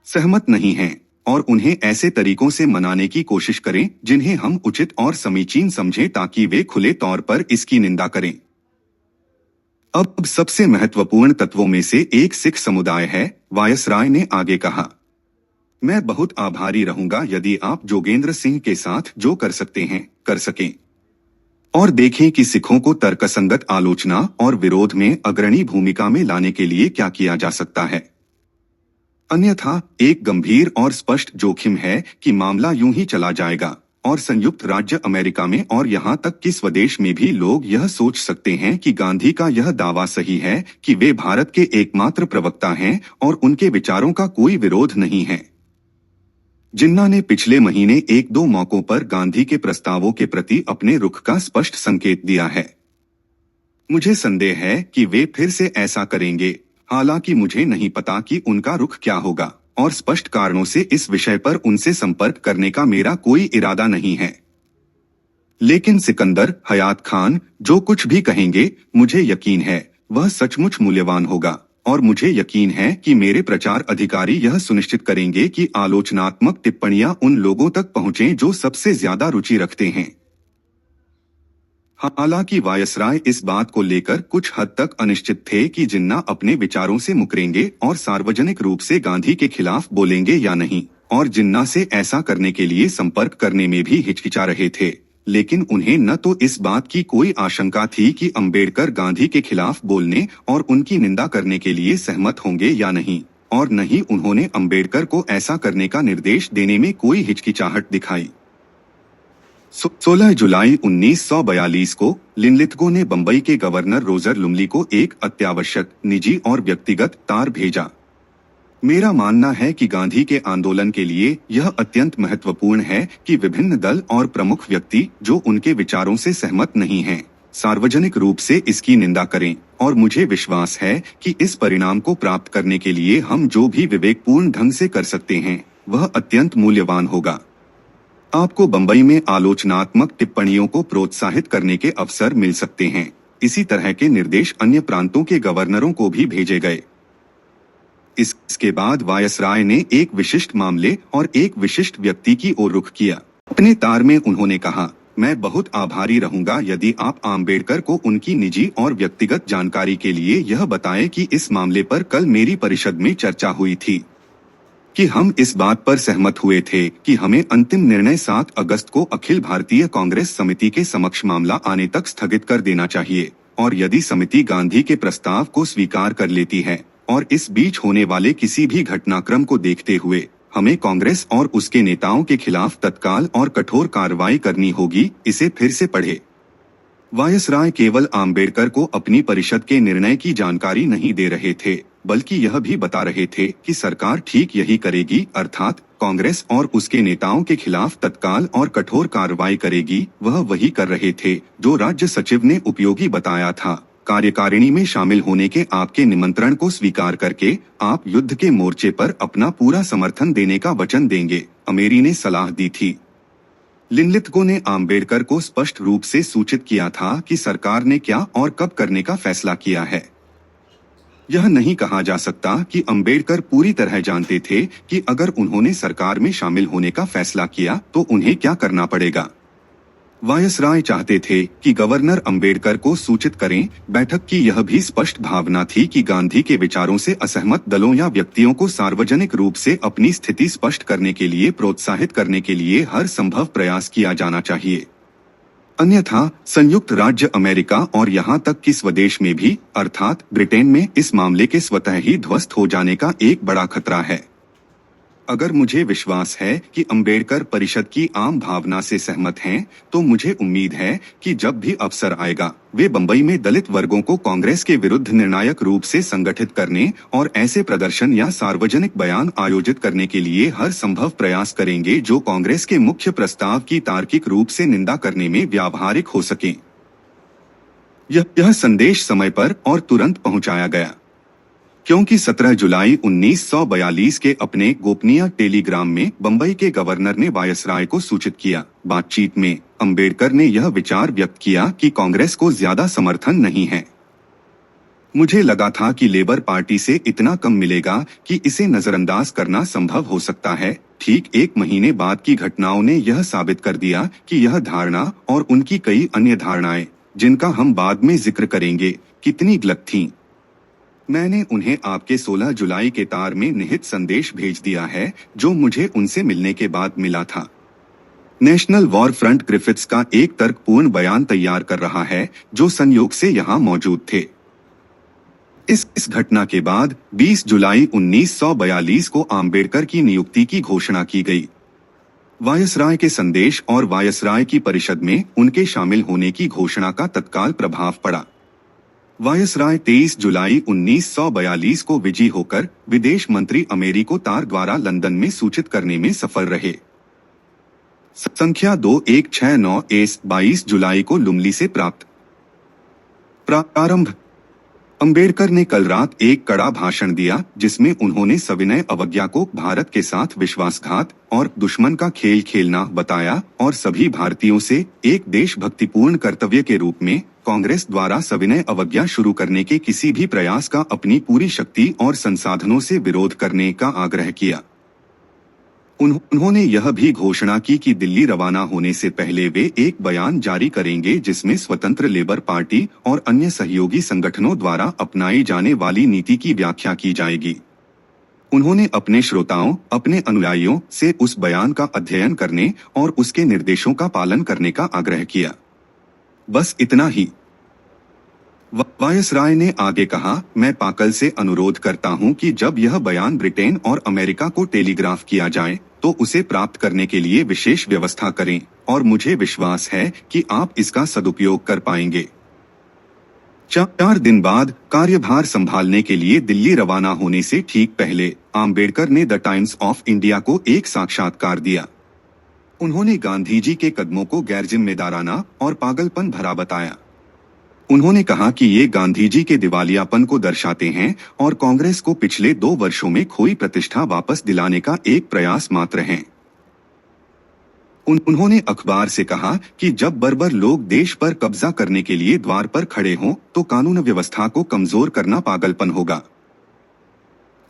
सहमत नहीं हैं और उन्हें ऐसे तरीकों से मनाने की कोशिश करें जिन्हें हम उचित और समीचीन समझें ताकि वे खुले तौर पर इसकी निंदा करें। अब सबसे महत्वपूर्ण तत्वों में से एक सिख समुदाय है, वायसराय ने आगे कहा। मैं बहुत आभारी रहूंगा यदि आप जोगेंद्र सिंह के साथ जो कर सकते हैं कर सकें और देखें कि सिखों को तर्कसंगत आलोचना और विरोध में अग्रणी भूमिका में लाने के लिए क्या किया जा सकता है। अन्यथा एक गंभीर और स्पष्ट जोखिम है कि मामला यूं ही चला जाएगा और संयुक्त राज्य अमेरिका में और यहां तक कि स्वदेश में भी लोग यह सोच सकते हैं कि गांधी का यह दावा सही है कि वे भारत के एकमात्र प्रवक्ता हैं और उनके विचारों का कोई विरोध नहीं है। जिन्ना ने पिछले महीने 1-2 मौकों पर गांधी के प्रस्तावों के प्रति अपने रुख का स्पष्ट संकेत दिया है। मुझे संदेह है कि वे फिर से ऐसा करेंगे, हालांकि मुझे नहीं पता कि उनका रुख क्या होगा और स्पष्ट कारणों से इस विषय पर उनसे संपर्क करने का मेरा कोई इरादा नहीं है। लेकिन सिकंदर हयात खान जो कुछ भी कहेंगे, मुझे यकीन है वह सचमुच मूल्यवान होगा और मुझे यकीन है कि मेरे प्रचार अधिकारी यह सुनिश्चित करेंगे कि आलोचनात्मक टिप्पणियां उन लोगों तक पहुंचें जो सबसे ज्यादा रुचि रखते हैं। हालांकि वायसराय इस बात को लेकर कुछ हद तक अनिश्चित थे कि जिन्ना अपने विचारों से मुकरेंगे और सार्वजनिक रूप से गांधी के खिलाफ बोलेंगे या नहीं, और जिन्ना से ऐसा करने के लिए संपर्क करने में भी हिचकिचा रहे थे। लेकिन उन्हें न तो इस बात की कोई आशंका थी कि अंबेडकर गांधी के खिलाफ बोलने और उनकी निंदा करने के लिए सहमत होंगे या नहीं, और न ही उन्होंने अंबेडकर को ऐसा करने का निर्देश देने में कोई हिचकिचाहट दिखाई। 16 जुलाई 1942 को लिनलिथगो ने बंबई के गवर्नर रोजर लुमली को एक अत्यावश्यक, निजी और व्यक्तिगत तार भेजा। मेरा मानना है कि गांधी के आंदोलन के लिए यह अत्यंत महत्वपूर्ण है कि विभिन्न दल और प्रमुख व्यक्ति जो उनके विचारों से सहमत नहीं हैं, सार्वजनिक रूप से इसकी निंदा करें, और मुझे विश्वास है कि इस परिणाम को प्राप्त करने के लिए हम जो भी विवेकपूर्ण ढंग से कर सकते हैं वह अत्यंत मूल्यवान होगा। आपको बंबई में आलोचनात्मक टिप्पणियों को प्रोत्साहित करने के अवसर मिल सकते हैं। इसी तरह के निर्देश अन्य प्रांतों के गवर्नरों को भी भेजे गए। इसके बाद वायसराय ने एक विशिष्ट मामले और एक विशिष्ट व्यक्ति की ओर रुख किया। अपने तार में उन्होंने कहा, मैं बहुत आभारी रहूंगा यदि आप आम्बेडकर को उनकी निजी और व्यक्तिगत जानकारी के लिए यह बताएं कि इस मामले पर कल मेरी परिषद में चर्चा हुई थी कि हम इस बात पर सहमत हुए थे कि हमें अंतिम निर्णय 7 अगस्त को अखिल भारतीय कांग्रेस समिति के समक्ष मामला आने तक स्थगित कर देना चाहिए, और यदि समिति गांधी के प्रस्ताव को स्वीकार कर लेती है और इस बीच होने वाले किसी भी घटनाक्रम को देखते हुए हमें कांग्रेस और उसके नेताओं के खिलाफ तत्काल और कठोर कार्रवाई करनी होगी, इसे फिर से पढ़े। वायसराय केवल आम्बेडकर को अपनी परिषद के निर्णय की जानकारी नहीं दे रहे थे, बल्कि यह भी बता रहे थे कि सरकार ठीक यही करेगी, अर्थात कांग्रेस और उसके नेताओं के खिलाफ तत्काल और कठोर कार्रवाई करेगी। वह वही कर रहे थे जो राज्य सचिव ने उपयोगी बताया था। कार्यकारिणी में शामिल होने के आपके निमंत्रण को स्वीकार करके आप युद्ध के मोर्चे पर अपना पूरा समर्थन देने का वचन देंगे, अमेरी ने सलाह दी थी। लिनलिथगो ने आम्बेडकर को स्पष्ट रूप से सूचित किया था कि सरकार ने क्या और कब करने का फैसला किया है। यह नहीं कहा जा सकता कि अंबेडकर पूरी तरह जानते थे कि अगर उन्होंने सरकार में शामिल होने का फैसला किया तो उन्हें क्या करना पड़ेगा। वायसराय चाहते थे कि गवर्नर अंबेडकर को सूचित करें। बैठक की यह भी स्पष्ट भावना थी कि गांधी के विचारों से असहमत दलों या व्यक्तियों को सार्वजनिक रूप से अपनी स्थिति स्पष्ट करने के लिए प्रोत्साहित करने के लिए हर संभव प्रयास किया जाना चाहिए। अन्यथा संयुक्त राज्य अमेरिका और यहाँ तक कि स्वदेश में भी, अर्थात ब्रिटेन में, इस मामले के स्वतः ही ध्वस्त हो जाने का एक बड़ा खतरा है। अगर मुझे विश्वास है कि अंबेडकर परिषद की आम भावना से सहमत हैं, तो मुझे उम्मीद है कि जब भी अवसर आएगा वे बंबई में दलित वर्गों को कांग्रेस के विरुद्ध निर्णायक रूप से संगठित करने और ऐसे प्रदर्शन या सार्वजनिक बयान आयोजित करने के लिए हर संभव प्रयास करेंगे जो कांग्रेस के मुख्य प्रस्ताव की तार्किक रूप से निंदा करने में व्यावहारिक हो सके। यह संदेश समय पर और तुरंत पहुंचाया गया, क्योंकि 17 जुलाई 1942 के अपने गोपनीय टेलीग्राम में बंबई के गवर्नर ने वायसराय को सूचित किया। बातचीत में अंबेडकर ने यह विचार व्यक्त किया कि कांग्रेस को ज्यादा समर्थन नहीं है। मुझे लगा था कि लेबर पार्टी से इतना कम मिलेगा कि इसे नजरअंदाज करना संभव हो सकता है। ठीक 1 महीने बाद की घटनाओं ने यह साबित कर दिया कि यह धारणा और उनकी कई अन्य धारणाएं, जिनका हम बाद में जिक्र करेंगे, कितनी गलत थीं। मैंने उन्हें आपके 16 जुलाई के तार में निहित संदेश भेज दिया है जो मुझे उनसे मिलने के बाद मिला था। नेशनल वॉर फ्रंट ग्रिफिथ्स का एक तर्कपूर्ण बयान तैयार कर रहा है जो संयोग से यहाँ मौजूद थे। इस घटना के बाद 20 जुलाई 1942 को आम्बेडकर की नियुक्ति की घोषणा की गई। वायसराय के संदेश और वायसराय की परिषद में उनके शामिल होने की घोषणा का तत्काल प्रभाव पड़ा। वायसराय 23 जुलाई 1942 को विजयी होकर विदेश मंत्री अमेरी को तार द्वारा लंदन में सूचित करने में सफल रहे। संख्या 2169 एस 22 जुलाई को लुमली से प्रारंभ। अंबेडकर ने कल रात एक कड़ा भाषण दिया जिसमें उन्होंने सविनय अवज्ञा को भारत के साथ विश्वासघात और दुश्मन का खेल खेलना बताया और सभी भारतीयों से एक देशभक्तिपूर्ण कर्तव्य के रूप में कांग्रेस द्वारा सविनय अवज्ञा शुरू करने के किसी भी प्रयास का अपनी पूरी शक्ति और संसाधनों से विरोध करने का आग्रह किया। उन्होंने यह भी घोषणा की कि दिल्ली रवाना होने से पहले वे एक बयान जारी करेंगे जिसमें स्वतंत्र लेबर पार्टी और अन्य सहयोगी संगठनों द्वारा अपनाई जाने वाली नीति की व्याख्या की जाएगी। उन्होंने अपने श्रोताओं, अपने अनुयायियों से उस बयान का अध्ययन करने और उसके निर्देशों का पालन करने का आग्रह किया। बस इतना ही। वायसराय ने आगे कहा, मैं पाकल से अनुरोध करता हूं कि जब यह बयान ब्रिटेन और अमेरिका को टेलीग्राफ किया जाए तो उसे प्राप्त करने के लिए विशेष व्यवस्था करें, और मुझे विश्वास है कि आप इसका सदुपयोग कर पाएंगे। 4 दिन बाद कार्यभार संभालने के लिए दिल्ली रवाना होने से ठीक पहले आम्बेडकर ने द टाइम्स ऑफ इंडिया को एक साक्षात्कार दिया। उन्होंने गांधी जी के कदमों को गैरजिम्मेदाराना और पागलपन भरा बताया। उन्होंने कहा कि ये गांधी जी के दिवालियापन को दर्शाते हैं और कांग्रेस को पिछले 2 वर्षों में खोई प्रतिष्ठा वापस दिलाने का एक प्रयास मात्र हैं। उन्होंने अखबार से कहा कि जब बर्बर लोग देश पर कब्जा करने के लिए द्वार पर खड़े हों तो कानून व्यवस्था को कमजोर करना पागलपन होगा।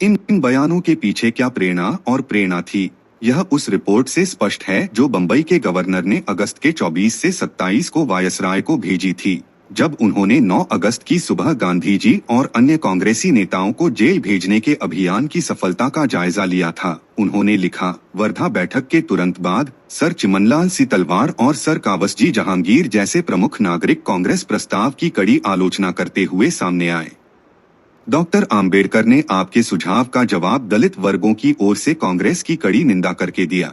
इन बयानों के पीछे क्या प्रेरणा थी, यह उस रिपोर्ट से स्पष्ट है जो बंबई के गवर्नर ने अगस्त के 24 से 27 को वायसराय को भेजी थी, जब उन्होंने 9 अगस्त की सुबह गांधी जी और अन्य कांग्रेसी नेताओं को जेल भेजने के अभियान की सफलता का जायजा लिया था। उन्होंने लिखा, वर्धा बैठक के तुरंत बाद सर चिमनलाल सी तलवार और सर कावसजी जहांगीर जैसे प्रमुख नागरिक कांग्रेस प्रस्ताव की कड़ी आलोचना करते हुए सामने आए। डॉक्टर आम्बेडकर ने आपके सुझाव का जवाब दलित वर्गों की ओर से कांग्रेस की कड़ी निंदा करके दिया।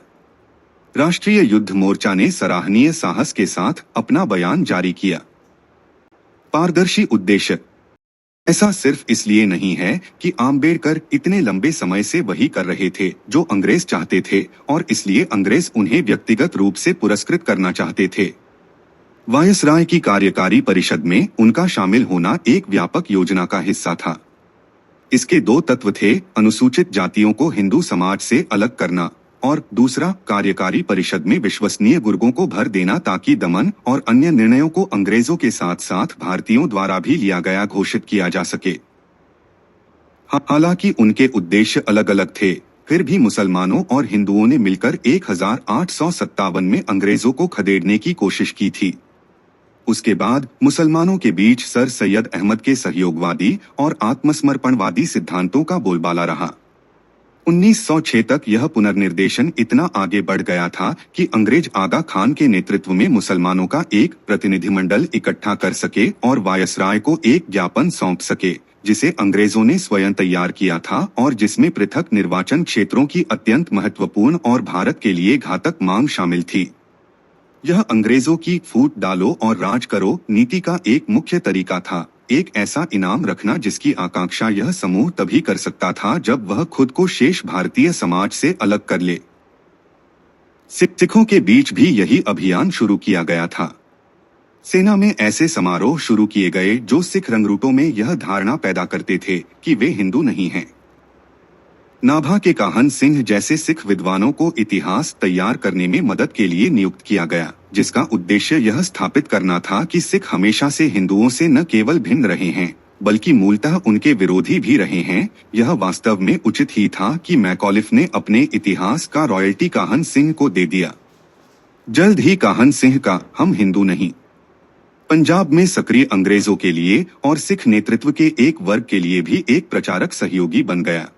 राष्ट्रीय युद्ध मोर्चा ने सराहनीय साहस के साथ अपना बयान जारी किया। पारदर्शी उद्देश्य। ऐसा सिर्फ इसलिए नहीं है कि आम्बेडकर इतने लंबे समय से वही कर रहे थे जो अंग्रेज चाहते थे और इसलिए अंग्रेज उन्हें व्यक्तिगत रूप से पुरस्कृत करना चाहते थे। वायसराय की कार्यकारी परिषद में उनका शामिल होना एक व्यापक योजना का हिस्सा था। इसके 2 तत्व थे, अनुसूचित जातियों को हिंदू समाज से अलग करना और दूसरा, कार्यकारी परिषद में विश्वसनीय गुर्गों को भर देना ताकि दमन और अन्य निर्णयों को अंग्रेजों के साथ साथ भारतीयों द्वारा भी लिया गया घोषित किया जा सके। हालांकि उनके उद्देश्य अलग अलग थे, फिर भी मुसलमानों और हिंदुओं ने मिलकर 1857 में अंग्रेजों को खदेड़ने की कोशिश की थी। उसके बाद मुसलमानों के बीच सर सैयद अहमद के सहयोगवादी और आत्मसमर्पणवादी सिद्धांतों का बोलबाला रहा। 1906 तक यह पुनर्निर्देशन इतना आगे बढ़ गया था कि अंग्रेज आगा खान के नेतृत्व में मुसलमानों का एक प्रतिनिधिमंडल इकट्ठा कर सके और वायसराय को एक ज्ञापन सौंप सके, जिसे अंग्रेजों ने स्वयं तैयार किया था और जिसमें पृथक निर्वाचन क्षेत्रों की अत्यंत महत्वपूर्ण और भारत के लिए घातक मांग शामिल थी। यह अंग्रेजों की फूट डालो और राज करो नीति का एक मुख्य तरीका था, एक ऐसा इनाम रखना जिसकी आकांक्षा यह समूह तभी कर सकता था जब वह खुद को शेष भारतीय समाज से अलग कर ले। सिखों के बीच भी यही अभियान शुरू किया गया था। सेना में ऐसे समारोह शुरू किए गए जो सिख रंगरूटों में यह धारणा पैदा करते थे कि वे हिंदू नहीं हैं। नाभा के काहन सिंह जैसे सिख विद्वानों को इतिहास तैयार करने में मदद के लिए नियुक्त किया गया, जिसका उद्देश्य यह स्थापित करना था कि सिख हमेशा से हिंदुओं से न केवल भिन्न रहे हैं बल्कि मूलतः उनके विरोधी भी रहे हैं। यह वास्तव में उचित ही था कि मैकॉलिफ ने अपने इतिहास का रॉयल्टी काहन सिंह को दे दिया। जल्द ही काहन सिंह का हम हिंदू नहीं पंजाब में सक्रिय अंग्रेजों के लिए और सिख नेतृत्व के एक वर्ग के लिए भी एक प्रचारक सहयोगी बन गया।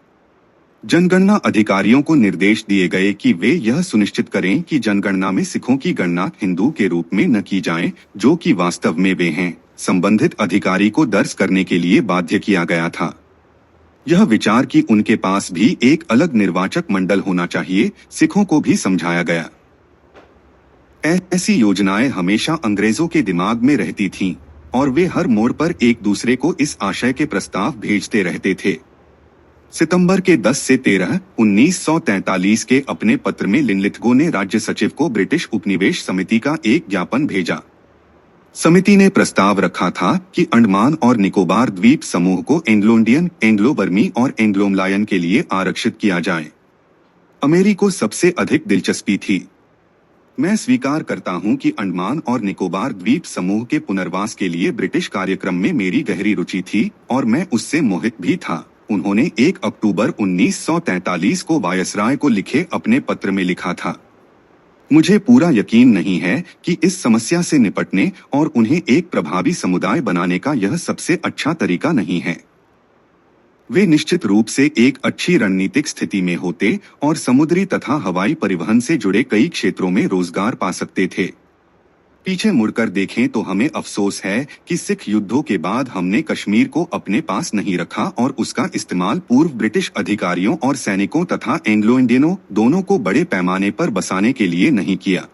जनगणना अधिकारियों को निर्देश दिए गए कि वे यह सुनिश्चित करें कि जनगणना में सिखों की गणना हिंदू के रूप में न की जाए, जो कि वास्तव में वे हैं। संबंधित अधिकारी को दर्ज करने के लिए बाध्य किया गया था। यह विचार कि उनके पास भी एक अलग निर्वाचक मंडल होना चाहिए, सिखों को भी समझाया गया। ऐसी योजनाएं हमेशा अंग्रेजों के दिमाग में रहती थीं और वे हर मोड़ पर एक दूसरे को इस आशय के प्रस्ताव भेजते रहते थे। सितंबर के 10 से 13, 1943 के अपने पत्र में लिनलिथगो ने राज्य सचिव को ब्रिटिश उपनिवेश समिति का एक ज्ञापन भेजा। समिति ने प्रस्ताव रखा था कि अंडमान और निकोबार द्वीप समूह को एंग्लो इंडियन, एंग्लो बर्मी और एंग्लो मलायन के लिए आरक्षित किया जाए। अमेरी को सबसे अधिक दिलचस्पी थी। मैं स्वीकार करता हूं कि अंडमान और निकोबार द्वीप समूह के पुनर्वास के लिए ब्रिटिश कार्यक्रम में मेरी गहरी रुचि थी और मैं उससे मोहित भी था। उन्होंने 1 अक्टूबर 1943 को वायसराय को लिखे अपने पत्र में लिखा था, मुझे पूरा यकीन नहीं है कि इस समस्या से निपटने और उन्हें एक प्रभावी समुदाय बनाने का यह सबसे अच्छा तरीका नहीं है। वे निश्चित रूप से एक अच्छी रणनीतिक स्थिति में होते और समुद्री तथा हवाई परिवहन से जुड़े कई क्षेत्रों में रोजगार पा सकते थे। पीछे मुड़कर देखें तो हमें अफसोस है कि सिख युद्धों के बाद हमने कश्मीर को अपने पास नहीं रखा और उसका इस्तेमाल पूर्व ब्रिटिश अधिकारियों और सैनिकों तथा एंग्लो इंडियनों दोनों को बड़े पैमाने पर बसाने के लिए नहीं किया।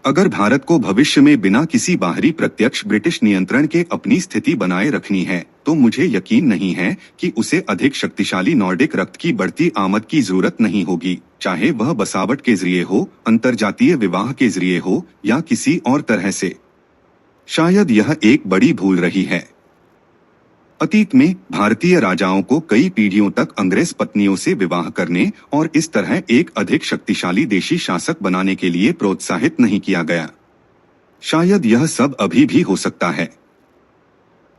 अगर भारत को भविष्य में बिना किसी बाहरी प्रत्यक्ष ब्रिटिश नियंत्रण के अपनी स्थिति बनाए रखनी है तो मुझे यकीन नहीं है कि उसे अधिक शक्तिशाली नॉर्डिक रक्त की बढ़ती आमद की जरूरत नहीं होगी, चाहे वह बसावट के जरिए हो, अंतरजातीय विवाह के जरिए हो या किसी और तरह से। शायद यह एक बड़ी भूल रही है। अतीत में भारतीय राजाओं को कई पीढ़ियों तक अंग्रेज पत्नियों से विवाह करने और इस तरह एक अधिक शक्तिशाली देशी शासक बनाने के लिए प्रोत्साहित नहीं किया गया। शायद यह सब अभी भी हो सकता है।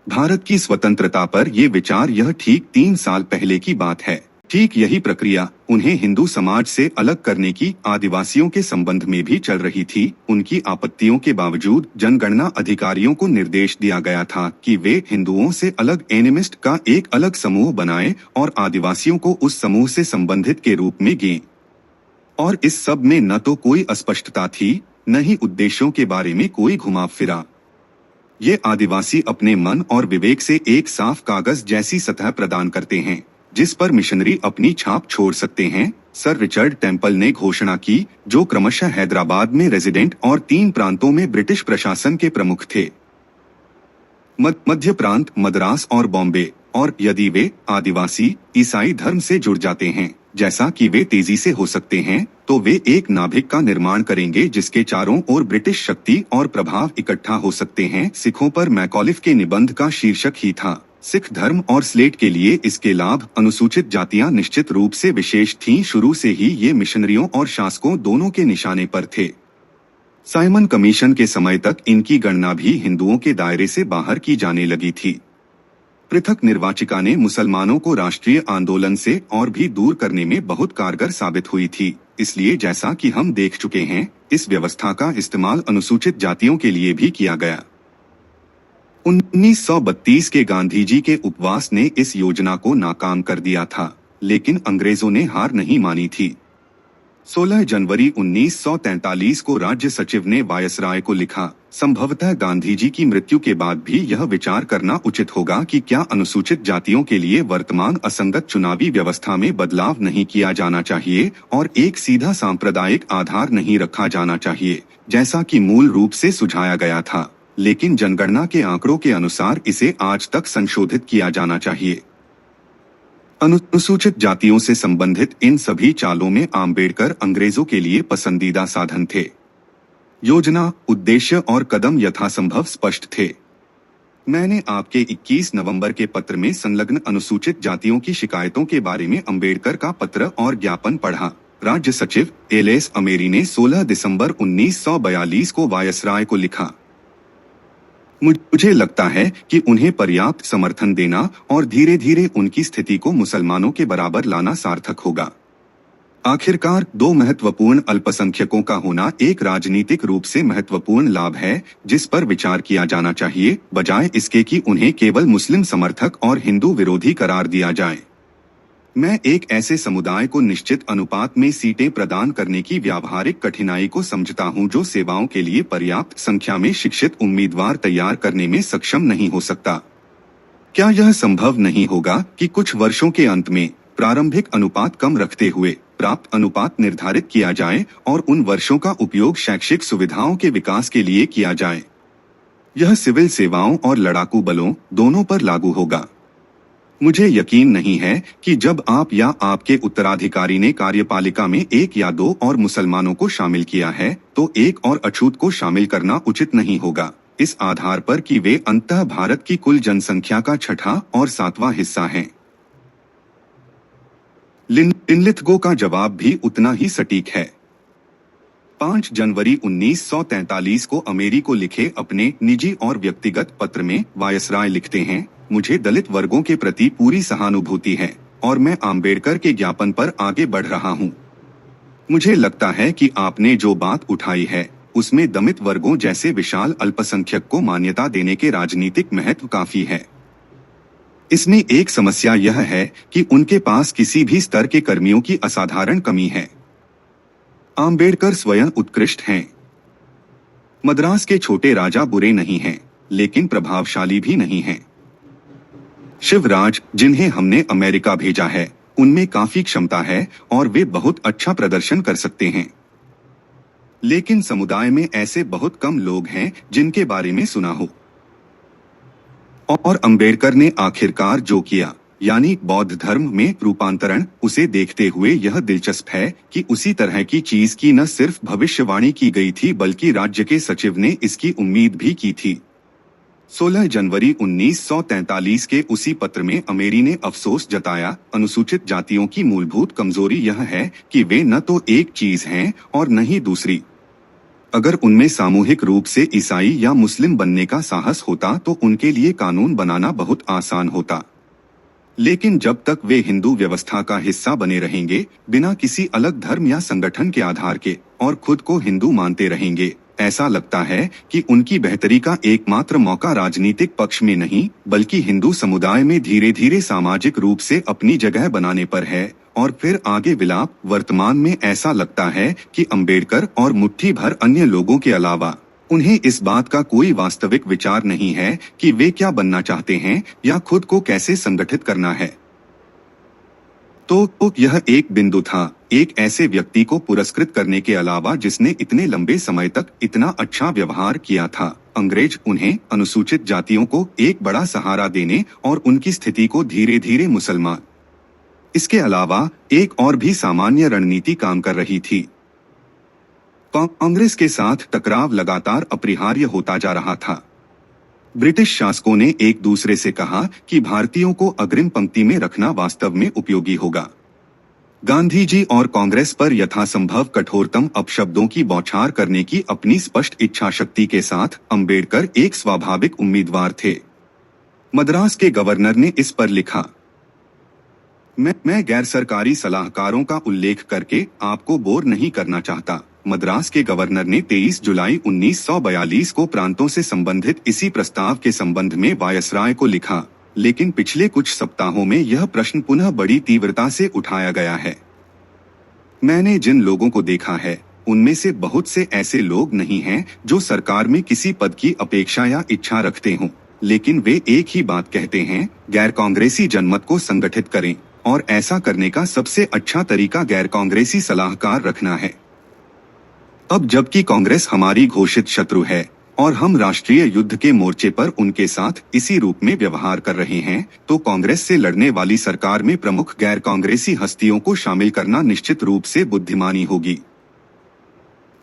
भारत की स्वतंत्रता पर यह विचार यह ठीक 3 साल पहले की बात है। ठीक यही प्रक्रिया उन्हें हिंदू समाज से अलग करने की आदिवासियों के संबंध में भी चल रही थी। उनकी आपत्तियों के बावजूद जनगणना अधिकारियों को निर्देश दिया गया था कि वे हिंदुओं से अलग एनिमिस्ट का एक अलग समूह बनाएं और आदिवासियों को उस समूह से संबंधित के रूप में गिने। और इस सब में न तो कोई अस्पष्टता थी, न ही उद्देश्यों के बारे में कोई घुमा फिरा। ये आदिवासी अपने मन और विवेक से एक साफ कागज जैसी सतह प्रदान करते हैं जिस पर मिशनरी अपनी छाप छोड़ सकते हैं। सर रिचर्ड टेम्पल ने घोषणा की, जो क्रमशः हैदराबाद में रेजिडेंट और 3 प्रांतों में ब्रिटिश प्रशासन के प्रमुख थे, मध्य प्रांत, मद्रास और बॉम्बे। और यदि वे आदिवासी ईसाई धर्म से जुड़ जाते हैं, जैसा कि वे तेजी से हो सकते हैं, तो वे एक नाभिक का निर्माण करेंगे जिसके चारों ओर ब्रिटिश शक्ति और प्रभाव इकट्ठा हो सकते हैं। सिखों पर मैकॉलिफ के निबंध का शीर्षक ही था, सिख धर्म और स्लेट के लिए इसके लाभ। अनुसूचित जातियां निश्चित रूप से विशेष थीं। शुरू से ही ये मिशनरियों और शासकों दोनों के निशाने पर थे। साइमन कमीशन के समय तक इनकी गणना भी हिंदुओं के दायरे से बाहर की जाने लगी थी। पृथक निर्वाचिका ने मुसलमानों को राष्ट्रीय आंदोलन से और भी दूर करने में बहुत कारगर साबित हुई थी। इसलिए जैसा कि हम देख चुके हैं, इस व्यवस्था का इस्तेमाल अनुसूचित जातियों के लिए भी किया गया। 1932 के गांधी जी के उपवास ने इस योजना को नाकाम कर दिया था, लेकिन अंग्रेजों ने हार नहीं मानी थी। 16 जनवरी 1943 को राज्य सचिव ने वायसराय को लिखा, संभवतः गांधी जी की मृत्यु के बाद भी यह विचार करना उचित होगा कि क्या अनुसूचित जातियों के लिए वर्तमान असंगत चुनावी व्यवस्था में बदलाव नहीं किया जाना चाहिए और एक सीधा सांप्रदायिक आधार नहीं रखा जाना चाहिए, जैसा कि मूल रूप से सुझाया गया था। लेकिन जनगणना के आंकड़ों के अनुसार इसे आज तक संशोधित किया जाना चाहिए। अनुसूचित जातियों से संबंधित इन सभी चालों में आम्बेडकर अंग्रेजों के लिए पसंदीदा साधन थे। योजना, उद्देश्य और कदम यथासंभव स्पष्ट थे। मैंने आपके 21 नवंबर के पत्र में संलग्न अनुसूचित जातियों की शिकायतों के बारे में अंबेडकर का पत्र और ज्ञापन पढ़ा। राज्य सचिव एल.एस. अमेरी ने 16 दिसंबर 1942 को वायसराय को लिखा, मुझे लगता है कि उन्हें पर्याप्त समर्थन देना और धीरे धीरे उनकी स्थिति को मुसलमानों के बराबर लाना सार्थक होगा। आखिरकार 2 महत्वपूर्ण अल्पसंख्यकों का होना एक राजनीतिक रूप से महत्वपूर्ण लाभ है जिस पर विचार किया जाना चाहिए, बजाय इसके कि उन्हें केवल मुस्लिम समर्थक और हिंदू विरोधी करार दिया जाए। मैं एक ऐसे समुदाय को निश्चित अनुपात में सीटें प्रदान करने की व्यावहारिक कठिनाई को समझता हूं जो सेवाओं के लिए पर्याप्त संख्या में शिक्षित उम्मीदवार तैयार करने में सक्षम नहीं हो सकता। क्या यह संभव नहीं होगा कि कुछ वर्षों के अंत में प्रारंभिक अनुपात कम रखते हुए प्राप्त अनुपात निर्धारित किया जाए और उन वर्षों का उपयोग शैक्षिक सुविधाओं के विकास के लिए किया जाए? यह सिविल सेवाओं और लड़ाकू बलों दोनों पर लागू होगा। मुझे यकीन नहीं है कि जब आप या आपके उत्तराधिकारी ने कार्यपालिका में 1 या 2 और मुसलमानों को शामिल किया है, तो एक और अछूत को शामिल करना उचित नहीं होगा, इस आधार पर कि वे अंततः भारत की कुल जनसंख्या का 6वां और 7वां हिस्सा हैं। लिनलिथगो का जवाब भी उतना ही सटीक है। 5 जनवरी 1943 को अमेरी को लिखे अपने निजी और व्यक्तिगत पत्र में वायसराय लिखते हैं, मुझे दलित वर्गों के प्रति पूरी सहानुभूति है और मैं आम्बेडकर के ज्ञापन पर आगे बढ़ रहा हूं। मुझे लगता है कि आपने जो बात उठाई है उसमें दलित वर्गों जैसे विशाल अल्पसंख्यक को मान्यता देने के राजनीतिक महत्व काफी है। इसमें एक समस्या यह है कि उनके पास किसी भी स्तर के कर्मियों की असाधारण कमी है। आम्बेडकर स्वयं उत्कृष्ट हैं। मद्रास के छोटे राजा बुरे नहीं हैं, लेकिन प्रभावशाली भी नहीं हैं। शिवराज, जिन्हें हमने अमेरिका भेजा है, उनमें काफी क्षमता है और वे बहुत अच्छा प्रदर्शन कर सकते हैं। लेकिन समुदाय में ऐसे बहुत कम लोग हैं जिनके बारे में सुना हो। और अंबेडकर ने आखिरकार जो किया, यानी बौद्ध धर्म में रूपांतरण, उसे देखते हुए यह दिलचस्प है कि उसी तरह की चीज की न सिर्फ भविष्यवाणी की गई थी बल्कि राज्य के सचिव ने इसकी उम्मीद भी की थी। 16 जनवरी 1943 के उसी पत्र में अमेरी ने अफसोस जताया, अनुसूचित जातियों की मूलभूत कमजोरी यह है कि वे न तो एक चीज हैं और न ही दूसरी। अगर उनमें सामूहिक रूप से ईसाई या मुस्लिम बनने का साहस होता तो उनके लिए कानून बनाना बहुत आसान होता। लेकिन जब तक वे हिंदू व्यवस्था का हिस्सा बने रहेंगे, बिना किसी अलग धर्म या संगठन के आधार के, और खुद को हिंदू मानते रहेंगे, ऐसा लगता है कि उनकी बेहतरी का एकमात्र मौका राजनीतिक पक्ष में नहीं बल्कि हिंदू समुदाय में धीरे धीरे सामाजिक रूप से अपनी जगह बनाने पर है। और फिर आगे विलाप। वर्तमान में ऐसा लगता है कि अंबेडकर और मुट्ठी भर अन्य लोगों के अलावा उन्हें इस बात का कोई वास्तविक विचार नहीं है कि वे क्या बनना चाहते हैं या खुद को कैसे संगठित करना है। तो यह एक बिंदु था, एक ऐसे व्यक्ति को पुरस्कृत करने के अलावा जिसने इतने लंबे समय तक इतना अच्छा व्यवहार किया था। अंग्रेज उन्हें, अनुसूचित जातियों को, एक बड़ा सहारा देने और उनकी स्थिति को धीरे धीरे मुसलमान। इसके अलावा एक और भी सामान्य रणनीति काम कर रही थी। कांग्रेस के साथ टकराव लगातार अपरिहार्य होता जा रहा था। ब्रिटिश शासकों ने एक दूसरे से कहा कि भारतीयों को अग्रिम पंक्ति में रखना वास्तव में उपयोगी होगा। गांधी जी और कांग्रेस पर यथासंभव कठोरतम अपशब्दों की बौछार करने की अपनी स्पष्ट इच्छा शक्ति के साथ अंबेडकर एक स्वाभाविक उम्मीदवार थे। मद्रास के गवर्नर ने इस पर लिखा, मैं गैर सरकारी सलाहकारों का उल्लेख करके आपको बोर नहीं करना चाहता। मद्रास के गवर्नर ने 23 जुलाई 1942 को प्रांतों से संबंधित इसी प्रस्ताव के संबंध में वायसराय को लिखा, लेकिन पिछले कुछ सप्ताहों में यह प्रश्न पुनः बड़ी तीव्रता से उठाया गया है। मैंने जिन लोगों को देखा है, उनमें से बहुत से ऐसे लोग नहीं हैं जो सरकार में किसी पद की अपेक्षा या इच्छा रखते हों, लेकिन वे एक ही बात कहते हैं, गैर कांग्रेसी जनमत को संगठित करें, और ऐसा करने का सबसे अच्छा तरीका गैर कांग्रेसी सलाहकार रखना है। अब जबकि कांग्रेस हमारी घोषित शत्रु है और हम राष्ट्रीय युद्ध के मोर्चे पर उनके साथ इसी रूप में व्यवहार कर रहे हैं, तो कांग्रेस से लड़ने वाली सरकार में प्रमुख गैर कांग्रेसी हस्तियों को शामिल करना निश्चित रूप से बुद्धिमानी होगी।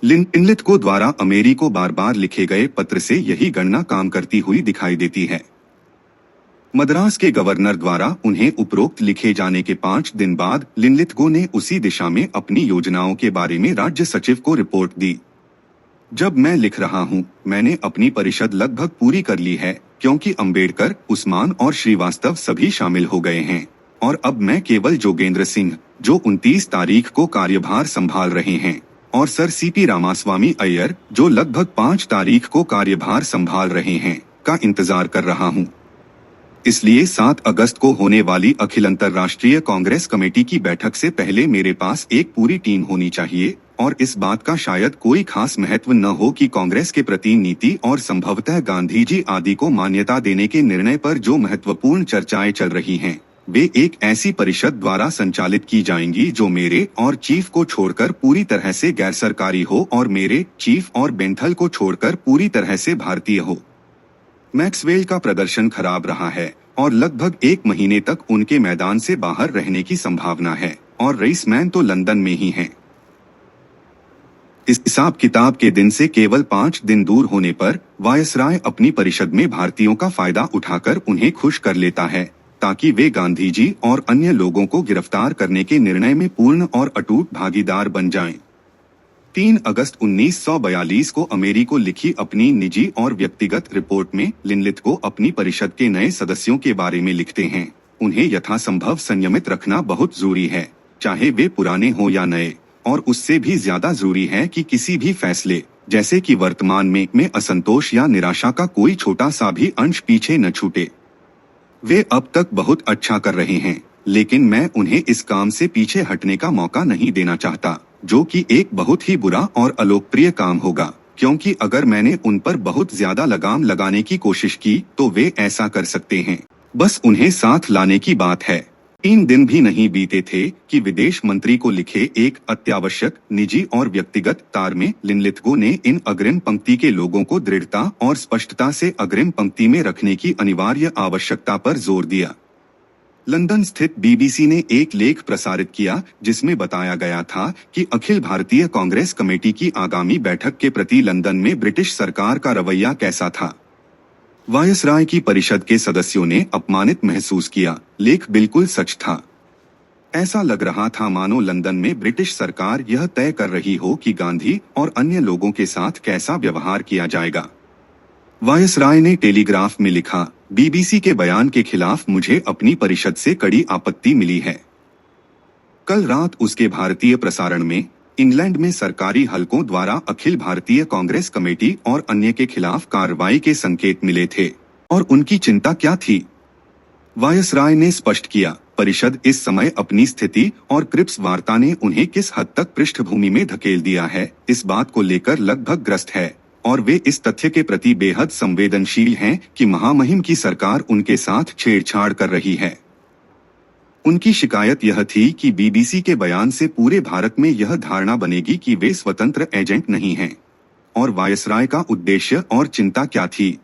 लिनलिथ को द्वारा अमेरी को बार बार लिखे गए पत्र से यही गणना काम करती हुई दिखाई देती है। मद्रास के गवर्नर द्वारा उन्हें उपरोक्त लिखे जाने के 5 दिन बाद लिनलिथ ने उसी दिशा में अपनी योजनाओं के बारे में राज्य सचिव को रिपोर्ट दी। जब मैं लिख रहा हूं, मैंने अपनी परिषद लगभग पूरी कर ली है, क्योंकि अंबेडकर, उस्मान और श्रीवास्तव सभी शामिल हो गए हैं, और अब मैं केवल जोगेंद्र सिंह, जो 29 तारीख को कार्यभार संभाल रहे हैं, और सर सीपी रामास्वामी अय्यर, जो लगभग 5 तारीख को कार्यभार संभाल रहे हैं, का इंतजार कर रहा हूं। इसलिए 7 अगस्त को होने वाली अखिल अंतर्राष्ट्रीय कांग्रेस कमेटी की बैठक से पहले मेरे पास एक पूरी टीम होनी चाहिए, और इस बात का शायद कोई खास महत्व न हो कि कांग्रेस के प्रति नीति और संभवतः गांधी जी आदि को मान्यता देने के निर्णय पर जो महत्वपूर्ण चर्चाएं चल रही हैं, वे एक ऐसी परिषद द्वारा संचालित की जाएंगी जो मेरे और चीफ को छोड़कर पूरी तरह से गैर सरकारी हो और मेरे, चीफ और बेंथल को छोड़कर पूरी तरह से भारतीय हो। मैक्सवेल का प्रदर्शन खराब रहा है और लगभग 1 महीने तक उनके मैदान से बाहर रहने की संभावना है, और रईसमैन तो लंदन में ही हैं। इस हिसाब किताब के दिन से केवल 5 दिन दूर होने पर वायसराय अपनी परिषद में भारतीयों का फायदा उठाकर उन्हें खुश कर लेता है, ताकि वे गांधी जी और अन्य लोगों को गिरफ्तार करने के निर्णय में पूर्ण और अटूट भागीदार बन जाएं। 3 अगस्त 1942 को अमेरी को लिखी अपनी निजी और व्यक्तिगत रिपोर्ट में लिनलिथ को अपनी परिषद के नए सदस्यों के बारे में लिखते हैं, उन्हें यथासंभव संयमित रखना बहुत जरूरी है, चाहे वे पुराने हो या नए, और उससे भी ज्यादा जरूरी है कि किसी भी फैसले, जैसे कि वर्तमान में असंतोष या निराशा का कोई छोटा सा भी अंश पीछे न छूटे। वे अब तक बहुत अच्छा कर रहे हैं, लेकिन मैं उन्हें इस काम से पीछे हटने का मौका नहीं देना चाहता, जो कि एक बहुत ही बुरा और अलोकप्रिय काम होगा, क्योंकि अगर मैंने उन पर बहुत ज्यादा लगाम लगाने की कोशिश की तो वे ऐसा कर सकते हैं। बस उन्हें साथ लाने की बात है। 3 दिन भी नहीं बीते थे कि विदेश मंत्री को लिखे एक अत्यावश्यक, निजी और व्यक्तिगत तार में लिनलिथगो ने इन अग्रिम पंक्ति के लोगों को दृढ़ता और स्पष्टता से अग्रिम पंक्ति में रखने की अनिवार्य आवश्यकता पर जोर दिया। लंदन स्थित बीबीसी ने एक लेख प्रसारित किया जिसमें बताया गया था कि अखिल भारतीय कांग्रेस कमेटी की आगामी बैठक के प्रति लंदन में ब्रिटिश सरकार का रवैया कैसा था। वायसराय की परिषद के सदस्यों ने अपमानित महसूस किया। लेख बिल्कुल सच था। ऐसा लग रहा था मानो लंदन में ब्रिटिश सरकार यह तय कर रही हो कि गांधी और अन्य लोगों के साथ कैसा व्यवहार किया जाएगा। वायसराय ने टेलीग्राफ में लिखा, बीबीसी के बयान के खिलाफ मुझे अपनी परिषद से कड़ी आपत्ति मिली है। कल रात उसके भारतीय प्रसारण में इंग्लैंड में सरकारी हलकों द्वारा अखिल भारतीय कांग्रेस कमेटी और अन्य के खिलाफ कार्रवाई के संकेत मिले थे। और उनकी चिंता क्या थी? वायसराय ने स्पष्ट किया, परिषद इस समय अपनी स्थिति और क्रिप्स वार्ता ने उन्हें किस हद तक पृष्ठभूमि में धकेल दिया है, इस बात को लेकर लगभग ग्रस्त है, और वे इस तथ्य के प्रति बेहद संवेदनशील हैं कि महामहिम की सरकार उनके साथ छेड़छाड़ कर रही है। उनकी शिकायत यह थी कि बीबीसी के बयान से पूरे भारत में यह धारणा बनेगी कि वे स्वतंत्र एजेंट नहीं हैं। और वायसराय का उद्देश्य और चिंता क्या थी?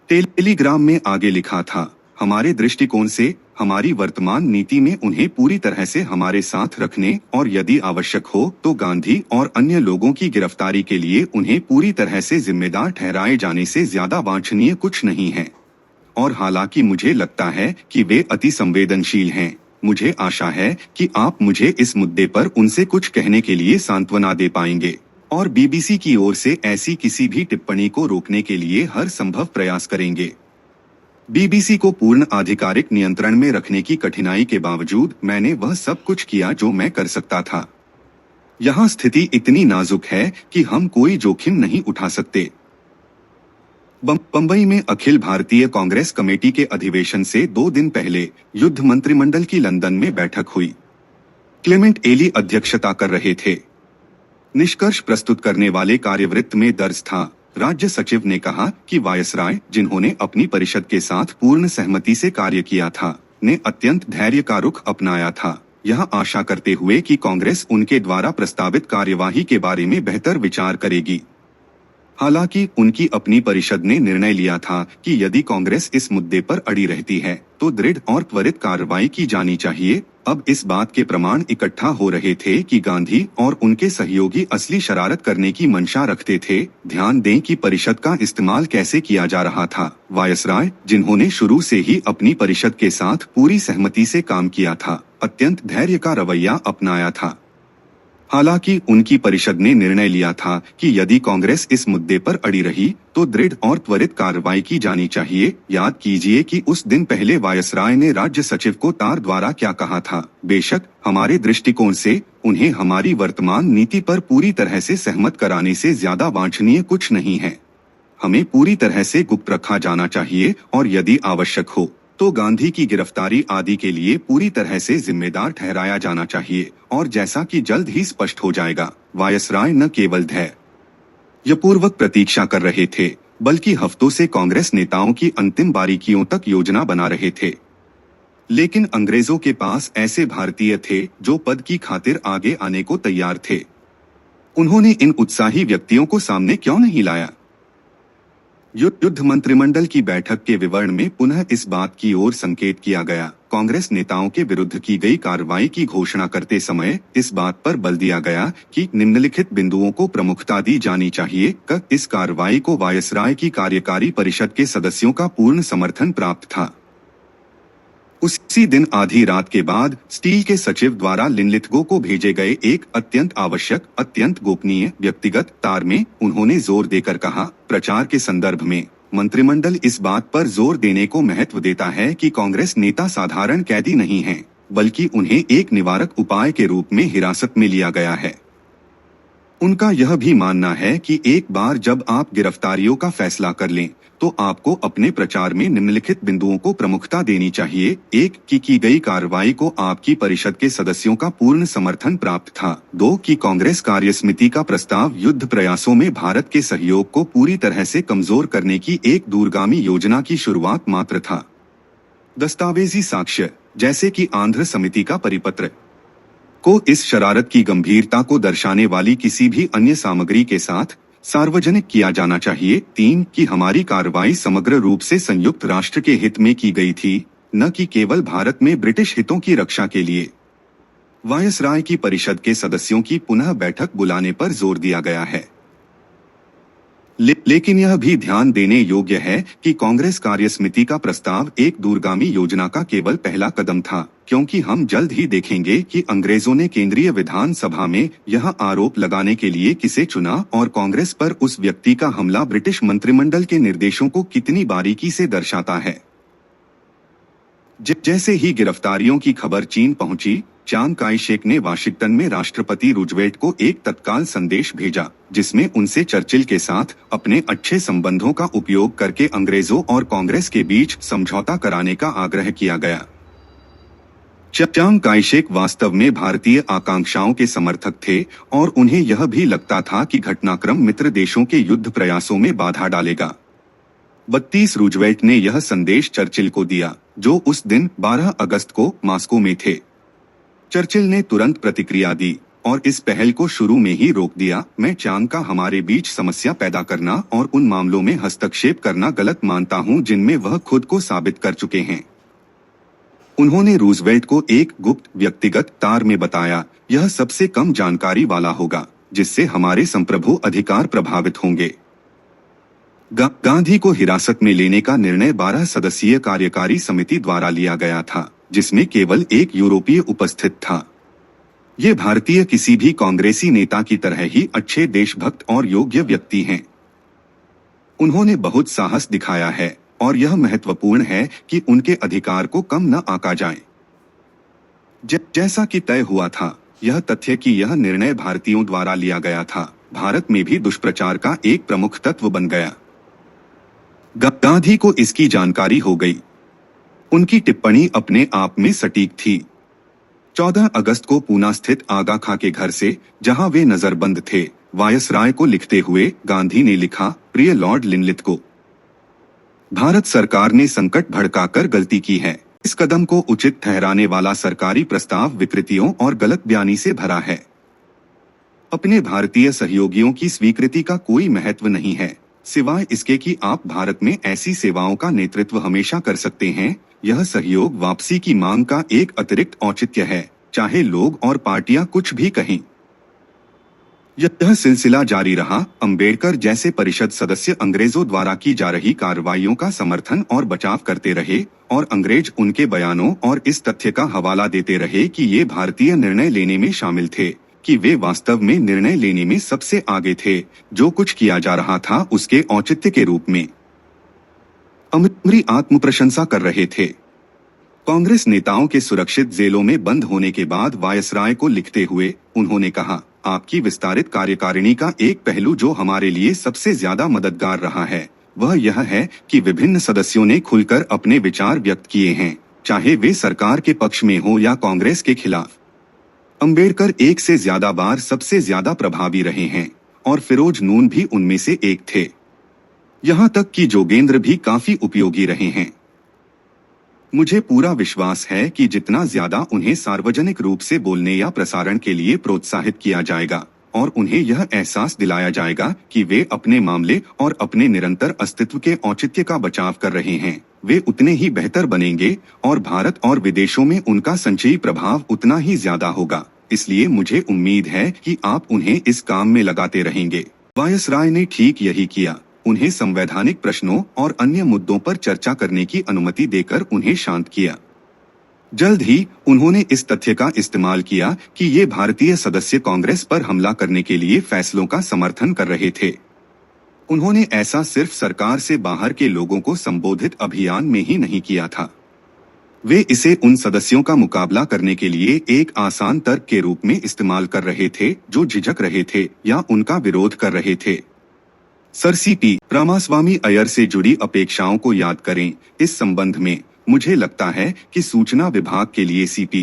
टेलीग्राम में आगे लिखा था, हमारे दृष्टिकोण से हमारी वर्तमान नीति में उन्हें पूरी तरह से हमारे साथ रखने और यदि आवश्यक हो तो गांधी और अन्य लोगों की गिरफ्तारी के लिए उन्हें पूरी तरह से जिम्मेदार ठहराए जाने से ज्यादा वांछनीय कुछ नहीं है। और हालांकि मुझे लगता है कि वे अति संवेदनशील हैं, मुझे आशा है कि आप मुझे इस मुद्दे पर उनसे कुछ कहने के लिए सांत्वना दे पाएंगे और बीबीसी की ओर से ऐसी किसी भी टिप्पणी को रोकने के लिए हर संभव प्रयास करेंगे। बीबीसी को पूर्ण आधिकारिक नियंत्रण में रखने की कठिनाई के बावजूद मैंने वह सब कुछ किया जो मैं कर सकता था। यहाँ स्थिति इतनी नाजुक है कि हम कोई जोखिम नहीं उठा सकते। बंबई में अखिल भारतीय कांग्रेस कमेटी के अधिवेशन से 2 दिन पहले युद्ध मंत्रिमंडल की लंदन में बैठक हुई। क्लेमेंट एली अध्यक्षता कर रहे थे। निष्कर्ष प्रस्तुत करने वाले कार्यवृत्त में दर्ज था, राज्य सचिव ने कहा कि वायसराय, जिन्होंने अपनी परिषद के साथ पूर्ण सहमति से कार्य किया था, ने अत्यंत धैर्य का रुख अपनाया था, यह आशा करते हुए कि कांग्रेस उनके द्वारा प्रस्तावित कार्यवाही के बारे में बेहतर विचार करेगी। हालांकि उनकी अपनी परिषद ने निर्णय लिया था कि यदि कांग्रेस इस मुद्दे पर अड़ी रहती है तो दृढ़ और त्वरित कार्रवाई की जानी चाहिए। अब इस बात के प्रमाण इकट्ठा हो रहे थे कि गांधी और उनके सहयोगी असली शरारत करने की मंशा रखते थे। ध्यान दें कि परिषद का इस्तेमाल कैसे किया जा रहा था। वायसराय, जिन्होंने शुरू से ही अपनी परिषद के साथ पूरी सहमति से काम किया था, अत्यंत धैर्य का रवैया अपनाया था। हालांकि उनकी परिषद ने निर्णय लिया था कि यदि कांग्रेस इस मुद्दे पर अड़ी रही तो दृढ़ और त्वरित कार्रवाई की जानी चाहिए। याद कीजिए कि उस दिन पहले वायसराय ने राज्य सचिव को तार द्वारा क्या कहा था, बेशक हमारे दृष्टिकोण से उन्हें हमारी वर्तमान नीति पर पूरी तरह से सहमत कराने से ज्यादा वांछनीय कुछ नहीं है। हमें पूरी तरह से गुप्त रखा जाना चाहिए और यदि आवश्यक हो तो गांधी की गिरफ्तारी आदि के लिए पूरी तरह से जिम्मेदार ठहराया जाना चाहिए। और जैसा कि जल्द ही स्पष्ट हो जाएगा, वायसराय न केवल धैर्यपूर्वक प्रतीक्षा कर रहे थे बल्कि हफ्तों से कांग्रेस नेताओं की अंतिम बारीकियों तक योजना बना रहे थे। लेकिन अंग्रेजों के पास ऐसे भारतीय थे जो पद की खातिर आगे आने को तैयार थे। उन्होंने इन उत्साही व्यक्तियों को सामने क्यों नहीं लाया? युद्ध मंत्रिमंडल की बैठक के विवरण में पुनः इस बात की ओर संकेत किया गया। कांग्रेस नेताओं के विरुद्ध की गई कार्रवाई की घोषणा करते समय इस बात पर बल दिया गया कि निम्नलिखित बिंदुओं को प्रमुखता दी जानी चाहिए। इस कार्रवाई को वायसराय की कार्यकारी परिषद के सदस्यों का पूर्ण समर्थन प्राप्त था। उसी दिन आधी रात के बाद स्टील के सचिव द्वारा लिनलिथगो को भेजे गए एक अत्यंत आवश्यक, अत्यंत गोपनीय व्यक्तिगत तार में उन्होंने जोर देकर कहा, प्रचार के संदर्भ में मंत्रिमंडल इस बात पर जोर देने को महत्व देता है कि कांग्रेस नेता साधारण कैदी नहीं हैं, बल्कि उन्हें एक निवारक उपाय के रूप में हिरासत में लिया गया है। उनका यह भी मानना है कि एक बार जब आप गिरफ्तारियों का फैसला कर लें तो आपको अपने प्रचार में निम्नलिखित बिंदुओं को प्रमुखता देनी चाहिए। 1 की गई कार्रवाई को आपकी परिषद के सदस्यों का पूर्ण समर्थन प्राप्त था। 2 की कांग्रेस कार्यसमिति का प्रस्ताव युद्ध प्रयासों में भारत के सहयोग को पूरी तरह से कमजोर करने की एक दूरगामी योजना की शुरुआत मात्र था। दस्तावेजी साक्ष्य जैसे कि आंध्र समिति का परिपत्र को इस शरारत की गंभीरता को दर्शाने वाली किसी भी अन्य सामग्री के साथ सार्वजनिक किया जाना चाहिए। 3 कि हमारी कार्रवाई समग्र रूप से संयुक्त राष्ट्र के हित में की गई थी, न कि केवल भारत में ब्रिटिश हितों की रक्षा के लिए। वायसराय की परिषद के सदस्यों की पुनः बैठक बुलाने पर जोर दिया गया है। लेकिन यह भी ध्यान देने योग्य है कि कांग्रेस कार्यसमिति का प्रस्ताव एक दूरगामी योजना का केवल पहला कदम था, क्योंकि हम जल्द ही देखेंगे कि अंग्रेजों ने केंद्रीय विधानसभा में यह आरोप लगाने के लिए किसे चुना और कांग्रेस पर उस व्यक्ति का हमला ब्रिटिश मंत्रिमंडल के निर्देशों को कितनी बारीकी से दर्शाता है। जैसे ही गिरफ्तारियों की खबर चीन पहुंची, चांग काई शेक ने वाशिंगटन में राष्ट्रपति रूजवेल्ट को एक तत्काल संदेश भेजा, जिसमें उनसे चर्चिल के साथ अपने अच्छे संबंधों का उपयोग करके अंग्रेजों और कांग्रेस के बीच समझौता कराने का आग्रह किया गया। चांग काई शेक वास्तव में भारतीय आकांक्षाओं के समर्थक थे और उन्हें यह भी लगता था कि घटनाक्रम मित्र देशों के युद्ध प्रयासों में बाधा डालेगा। 32 रूजवेल्ट ने यह संदेश चर्चिल को दिया, जो उस दिन 12 अगस्त को मॉस्को में थे। चर्चिल ने तुरंत प्रतिक्रिया दी और इस पहल को शुरू में ही रोक दिया। मैं चांग का हमारे बीच समस्या पैदा करना और उन मामलों में हस्तक्षेप करना गलत मानता हूं जिनमें वह खुद को साबित कर चुके हैं। उन्होंने रूजवेल्ट को एक गुप्त व्यक्तिगत तार में बताया, यह सबसे कम जानकारी वाला होगा, जिससे हमारे संप्रभु अधिकार प्रभावित होंगे। गांधी को हिरासत में लेने का निर्णय 12 सदस्यीय कार्यकारी समिति द्वारा लिया गया था, जिसमें केवल एक यूरोपीय उपस्थित था। ये भारतीय किसी भी कांग्रेसी नेता की तरह ही अच्छे देशभक्त और योग्य व्यक्ति हैं। उन्होंने बहुत साहस दिखाया है और यह महत्वपूर्ण है कि उनके अधिकार को कम न आंका जाए। जैसा कि तय हुआ था, यह तथ्य कि यह निर्णय भारतीयों द्वारा लिया गया था, भारत में भी दुष्प्रचार का एक प्रमुख तत्व बन गया। गांधी को इसकी जानकारी हो गई। उनकी टिप्पणी अपने आप में सटीक थी। 14 अगस्त को पूना स्थित आगा खां के घर से, जहां वे नजरबंद थे, वायसराय को लिखते हुए गांधी ने लिखा, प्रिय लॉर्ड लिनलिथ को, भारत सरकार ने संकट भड़काकर गलती की है। इस कदम को उचित ठहराने वाला सरकारी प्रस्ताव विकृतियों और गलत बयानी से भरा है। अपने भारतीय सहयोगियों की स्वीकृति का कोई महत्व नहीं है, सिवाय इसके कि आप भारत में ऐसी सेवाओं का नेतृत्व हमेशा कर सकते हैं। यह सहयोग वापसी की मांग का एक अतिरिक्त औचित्य है, चाहे लोग और पार्टियां कुछ भी कहें। यह सिलसिला जारी रहा। अंबेडकर जैसे परिषद सदस्य अंग्रेजों द्वारा की जा रही कार्रवाइयों का समर्थन और बचाव करते रहे और अंग्रेज उनके बयानों और इस तथ्य का हवाला देते रहे कि ये भारतीय निर्णय लेने में शामिल थे, कि वे वास्तव में निर्णय लेने में सबसे आगे थे, जो कुछ किया जा रहा था उसके औचित्य के रूप में। अमरी आत्म प्रशंसा कर रहे थे। कांग्रेस नेताओं के सुरक्षित जेलों में बंद होने के बाद वायसराय को लिखते हुए उन्होंने कहा, आपकी विस्तारित कार्यकारिणी का एक पहलू जो हमारे लिए सबसे ज्यादा मददगार रहा है, वह यह है कि विभिन्न सदस्यों ने खुलकर अपने विचार व्यक्त किए हैं, चाहे वे सरकार के पक्ष में हो या कांग्रेस के खिलाफ। अंबेडकर एक से ज्यादा बार सबसे ज्यादा प्रभावी रहे हैं और फिरोज नून भी उनमें से एक थे। यहाँ तक कि जोगेंद्र भी काफी उपयोगी रहे हैं। मुझे पूरा विश्वास है कि जितना ज्यादा उन्हें सार्वजनिक रूप से बोलने या प्रसारण के लिए प्रोत्साहित किया जाएगा और उन्हें यह एहसास दिलाया जाएगा कि वे अपने मामले और अपने निरंतर अस्तित्व के औचित्य का बचाव कर रहे हैं, वे उतने ही बेहतर बनेंगे और भारत और विदेशों में उनका संचयी प्रभाव उतना ही ज्यादा होगा। इसलिए मुझे उम्मीद है कि आप उन्हें इस काम में लगाते रहेंगे। वायसराय ने ठीक यही किया। उन्हें संवैधानिक प्रश्नों और अन्य मुद्दों पर चर्चा करने की अनुमति देकर उन्हें शांत किया। जल्द ही उन्होंने इस तथ्य का इस्तेमाल किया कि ये भारतीय सदस्य कांग्रेस पर हमला करने के लिए फैसलों का समर्थन कर रहे थे। उन्होंने ऐसा सिर्फ सरकार से बाहर के लोगों को संबोधित अभियान में ही नहीं किया था। वे इसे उन सदस्यों का मुकाबला करने के लिए एक आसान तर्क के रूप में इस्तेमाल कर रहे थे जो झिझक रहे थे या उनका विरोध कर रहे थे। सर सीपी रामास्वामी अय्यर से जुड़ी अपेक्षाओं को याद करें। इस संबंध में मुझे लगता है कि सूचना विभाग के लिए सीपी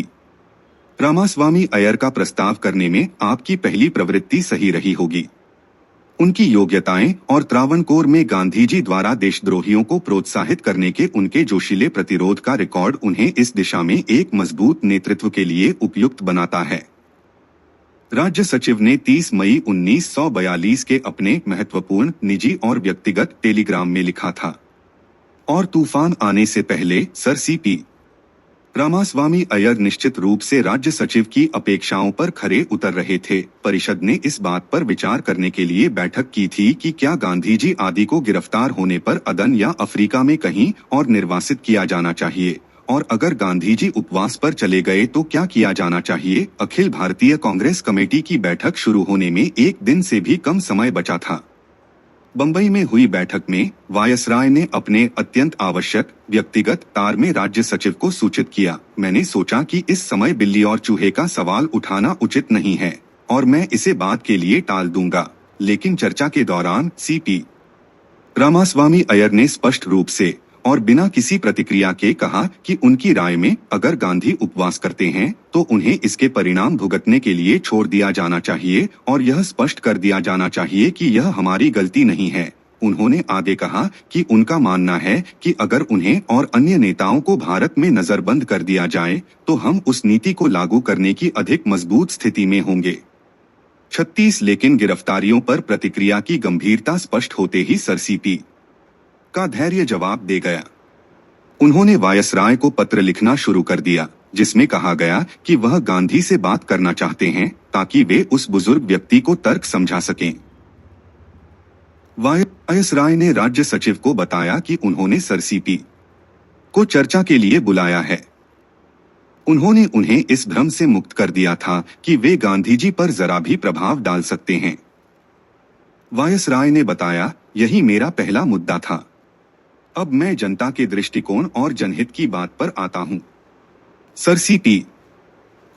रामास्वामी अय्यर का प्रस्ताव करने में आपकी पहली प्रवृत्ति सही रही होगी। उनकी योग्यताएं और त्रावणकोर में गांधी जी द्वारा देशद्रोहियों को प्रोत्साहित करने के उनके जोशीले प्रतिरोध का रिकॉर्ड उन्हें इस दिशा में एक मजबूत नेतृत्व के लिए उपयुक्त बनाता है। राज्य सचिव ने 30 मई 1942 के अपने महत्वपूर्ण निजी और व्यक्तिगत टेलीग्राम में लिखा था, और तूफान आने से पहले सर सीपी रामास्वामी अय्यर निश्चित रूप से राज्य सचिव की अपेक्षाओं पर खरे उतर रहे थे। परिषद ने इस बात पर विचार करने के लिए बैठक की थी कि क्या गांधी जी आदि को गिरफ्तार होने पर अदन या अफ्रीका में कहीं और निर्वासित किया जाना चाहिए, और अगर गांधी जी उपवास पर चले गए तो क्या किया जाना चाहिए। अखिल भारतीय कांग्रेस कमेटी की बैठक शुरू होने में एक दिन से भी कम समय बचा था। बंबई में हुई बैठक में वायसराय ने अपने अत्यंत आवश्यक व्यक्तिगत तार में राज्य सचिव को सूचित किया, मैंने सोचा कि इस समय बिल्ली और चूहे का सवाल उठाना उचित नहीं है और मैं इसे बाद के लिए टाल दूंगा, लेकिन चर्चा के दौरान सीपी रामास्वामी अय्यर ने स्पष्ट रूप से और बिना किसी प्रतिक्रिया के कहा कि उनकी राय में अगर गांधी उपवास करते हैं तो उन्हें इसके परिणाम भुगतने के लिए छोड़ दिया जाना चाहिए और यह स्पष्ट कर दिया जाना चाहिए कि यह हमारी गलती नहीं है। उन्होंने आगे कहा कि उनका मानना है कि अगर उन्हें और अन्य नेताओं को भारत में नजरबंद कर दिया जाए तो हम उस नीति को लागू करने की अधिक मजबूत स्थिति में होंगे। 36 लेकिन गिरफ्तारियों पर प्रतिक्रिया की गंभीरता स्पष्ट होते ही सर सीपी का धैर्य जवाब दे गया। उन्होंने वायसराय को पत्र लिखना शुरू कर दिया जिसमें कहा गया कि वह गांधी से बात करना चाहते हैं ताकि वे उस बुजुर्ग व्यक्ति को तर्क समझा सकें। वायसराय ने राज्य सचिव को बताया कि उन्होंने सर सीपी को चर्चा के लिए बुलाया है। उन्होंने उन्हें इस भ्रम से मुक्त कर दिया था कि वे गांधी जी पर जरा भी प्रभाव डाल सकते हैं। वायसराय ने बताया, यही मेरा पहला मुद्दा था। अब मैं जनता के दृष्टिकोण और जनहित की बात पर आता हूं। सर सीपी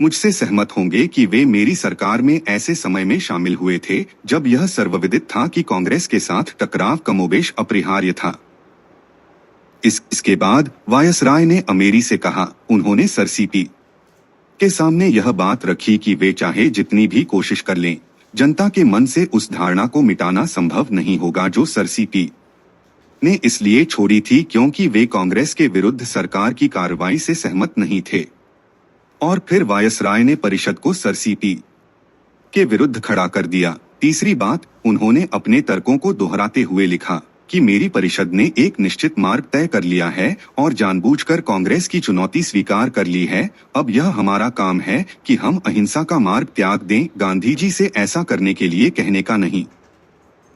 मुझसे सहमत होंगे कि वे मेरी सरकार में ऐसे समय में शामिल हुए थे जब यह सर्वविदित था कि कांग्रेस के साथ टकराव कमोबेश अपरिहार्य था। इसके बाद वायसराय ने अमेरी से कहा, उन्होंने सर सीपी के सामने यह बात रखी कि वे चाहे जितनी भी कोशिश कर लें, जनता के मन से उस धारणा को मिटाना संभव नहीं होगा जो सर सीपी ने इसलिए छोड़ी थी क्योंकि वे कांग्रेस के विरुद्ध सरकार की कार्रवाई से सहमत नहीं थे। और फिर वायसराय ने परिषद को सर सीपी के विरुद्ध खड़ा कर दिया। तीसरी बात, उन्होंने अपने तर्कों को दोहराते हुए लिखा कि मेरी परिषद ने एक निश्चित मार्ग तय कर लिया है और जानबूझकर कांग्रेस की चुनौती स्वीकार कर ली है। अब यह हमारा काम है कि हम अहिंसा का मार्ग त्याग दें, गांधी जी से ऐसा करने के लिए कहने का नहीं।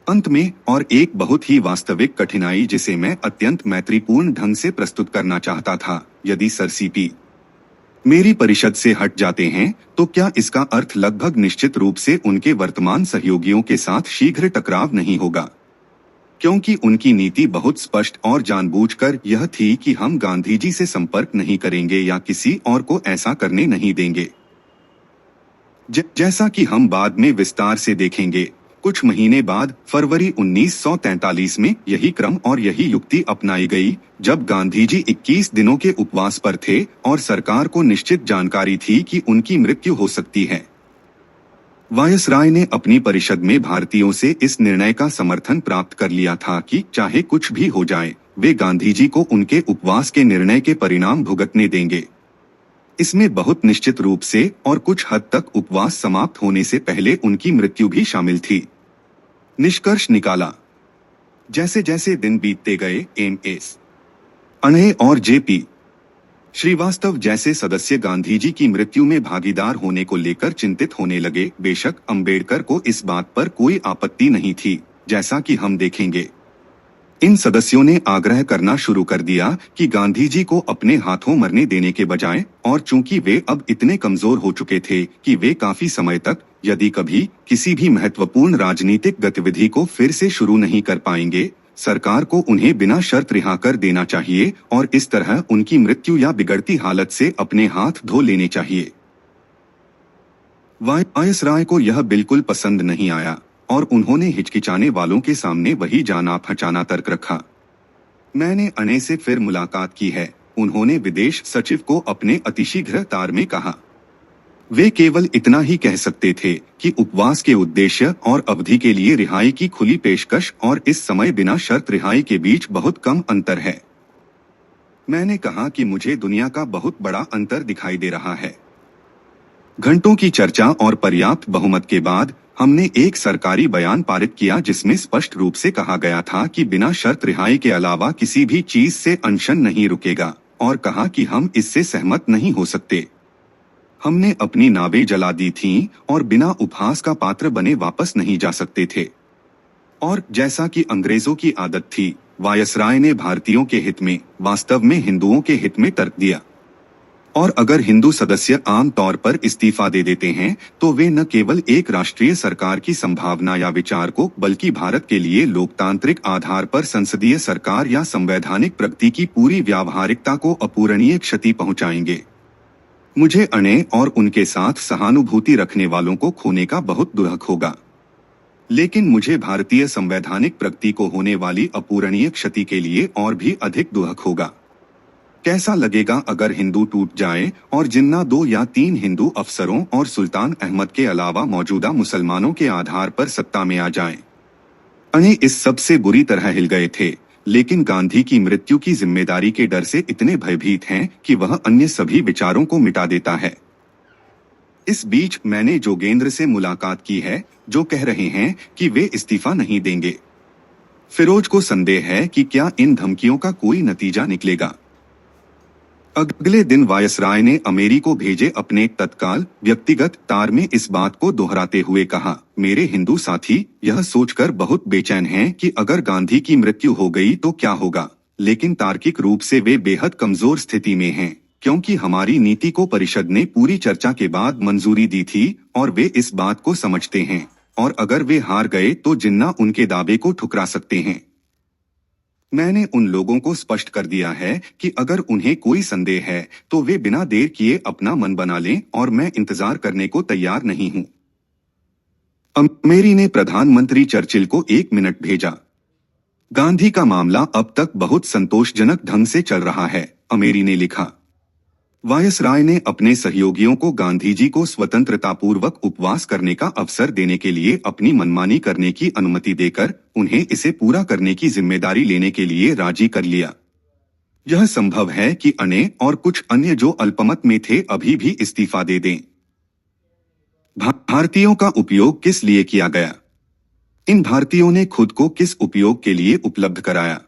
अंत में और एक बहुत ही वास्तविक कठिनाई जिसे मैं अत्यंत मैत्रीपूर्ण ढंग से प्रस्तुत करना चाहता था, यदि सर सीपी मेरी परिषद से हट जाते हैं तो क्या इसका अर्थ लगभग निश्चित रूप से उनके वर्तमान सहयोगियों के साथ शीघ्र टकराव नहीं होगा, क्योंकि उनकी नीति बहुत स्पष्ट और जानबूझकर यह थी कि हम गांधी जी से संपर्क नहीं करेंगे या किसी और को ऐसा करने नहीं देंगे। जैसा कि हम बाद में विस्तार से देखेंगे, कुछ महीने बाद फरवरी 1943 में यही क्रम और यही युक्ति अपनाई गई जब गांधी जी 21 दिनों के उपवास पर थे और सरकार को निश्चित जानकारी थी कि उनकी मृत्यु हो सकती है। वायसराय ने अपनी परिषद में भारतीयों से इस निर्णय का समर्थन प्राप्त कर लिया था कि चाहे कुछ भी हो जाए, वे गांधी जी को उनके उपवास के निर्णय के परिणाम भुगतने देंगे। इसमें बहुत निश्चित रूप से और कुछ हद तक उपवास समाप्त होने से पहले उनकी मृत्यु भी शामिल थी। निष्कर्ष निकाला, जैसे जैसे दिन बीतते गए, एम.एस. अण्णे और जे.पी. श्रीवास्तव जैसे सदस्य गांधी जी की मृत्यु में भागीदार होने को लेकर चिंतित होने लगे। बेशक अंबेडकर को इस बात पर कोई आपत्ति नहीं थी, जैसा कि हम देखेंगे। इन सदस्यों ने आग्रह करना शुरू कर दिया कि गांधी जी को अपने हाथों मरने देने के बजाय, और चूंकि वे अब इतने कमजोर हो चुके थे कि वे काफी समय तक, यदि कभी, किसी भी महत्वपूर्ण राजनीतिक गतिविधि को फिर से शुरू नहीं कर पाएंगे, सरकार को उन्हें बिना शर्त रिहा कर देना चाहिए और इस तरह उनकी मृत्यु या बिगड़ती हालत से अपने हाथ धो लेने चाहिए। वायसराय को यह बिल्कुल पसंद नहीं आया और उन्होंने हिचकिचाने वालों के सामने वही जाना पहचाना तर्क रखा। मैंने अणे से फिर मुलाकात की है। उन्होंने विदेश सचिव को अपने अतिशीघ्र तार में कहा। वे केवल इतना ही कह सकते थे कि उपवास के उद्देश्य और अवधि के लिए रिहाई की खुली पेशकश और इस समय बिना शर्त रिहाई के बीच बहुत कम अंतर है। मैंने कहा कि मुझे दुनिया का बहुत बड़ा अंतर दिखाई दे रहा है। घंटों की चर्चा और पर्याप्त बहुमत के बाद हमने एक सरकारी बयान पारित किया जिसमें स्पष्ट रूप से कहा गया था कि बिना शर्त रिहाई के अलावा किसी भी चीज से अनशन नहीं रुकेगा, और कहा कि हम इससे सहमत नहीं हो सकते। हमने अपनी नावें जला दी थीं और बिना उपहास का पात्र बने वापस नहीं जा सकते थे। और जैसा कि अंग्रेजों की आदत थी, वायसराय ने भारतीयों के हित में, वास्तव में हिंदुओं के हित में तर्क दिया। और अगर हिंदू सदस्य आम तौर पर इस्तीफा दे देते हैं तो वे न केवल एक राष्ट्रीय सरकार की संभावना या विचार को, बल्कि भारत के लिए लोकतांत्रिक आधार पर संसदीय सरकार या संवैधानिक प्रगति की पूरी व्यावहारिकता को अपूरणीय क्षति पहुंचाएंगे। मुझे अणे और उनके साथ सहानुभूति रखने वालों को खोने का बहुत दुख होगा, लेकिन मुझे भारतीय संवैधानिक प्रगति को होने वाली अपूरणीय क्षति के लिए और भी अधिक दुख होगा। कैसा लगेगा अगर हिंदू टूट जाए और जिन्ना 2 या 3 हिंदू अफसरों और सुल्तान अहमद के अलावा मौजूदा मुसलमानों के आधार पर सत्ता में आ जाएं। अणे इस सब से बुरी तरह हिल गए थे, लेकिन गांधी की मृत्यु की जिम्मेदारी के डर से इतने भयभीत हैं कि वह अन्य सभी विचारों को मिटा देता है। इस बीच मैंने जोगेंद्र से मुलाकात की है, जो कह रहे हैं कि वे इस्तीफा नहीं देंगे। फिरोज को संदेह है कि क्या इन धमकियों का कोई नतीजा निकलेगा। अगले दिन वायसराय ने अमेरी को भेजे अपने तत्काल व्यक्तिगत तार में इस बात को दोहराते हुए कहा, मेरे हिंदू साथी यह सोचकर बहुत बेचैन हैं कि अगर गांधी की मृत्यु हो गई तो क्या होगा, लेकिन तार्किक रूप से वे बेहद कमजोर स्थिति में हैं, क्योंकि हमारी नीति को परिषद ने पूरी चर्चा के बाद मंजूरी दी थी और वे इस बात को समझते हैं, और अगर वे हार गए तो जिन्ना उनके दावे को ठुकरा सकते हैं। मैंने उन लोगों को स्पष्ट कर दिया है कि अगर उन्हें कोई संदेह है तो वे बिना देर किए अपना मन बना लें, और मैं इंतजार करने को तैयार नहीं हूं। अमेरी ने प्रधानमंत्री चर्चिल को 1 मिनट भेजा। गांधी का मामला अब तक बहुत संतोषजनक ढंग से चल रहा है, अमेरी ने लिखा। वायसराय ने अपने सहयोगियों को गांधी जी को स्वतंत्रतापूर्वक उपवास करने का अवसर देने के लिए अपनी मनमानी करने की अनुमति देकर उन्हें इसे पूरा करने की जिम्मेदारी लेने के लिए राजी कर लिया। यह संभव है कि अणे और कुछ अन्य जो अल्पमत में थे अभी भी इस्तीफा दे दें। भारतीयों का उपयोग किस लिए किया गया? इन भारतीयों ने खुद को किस उपयोग के लिए उपलब्ध कराया?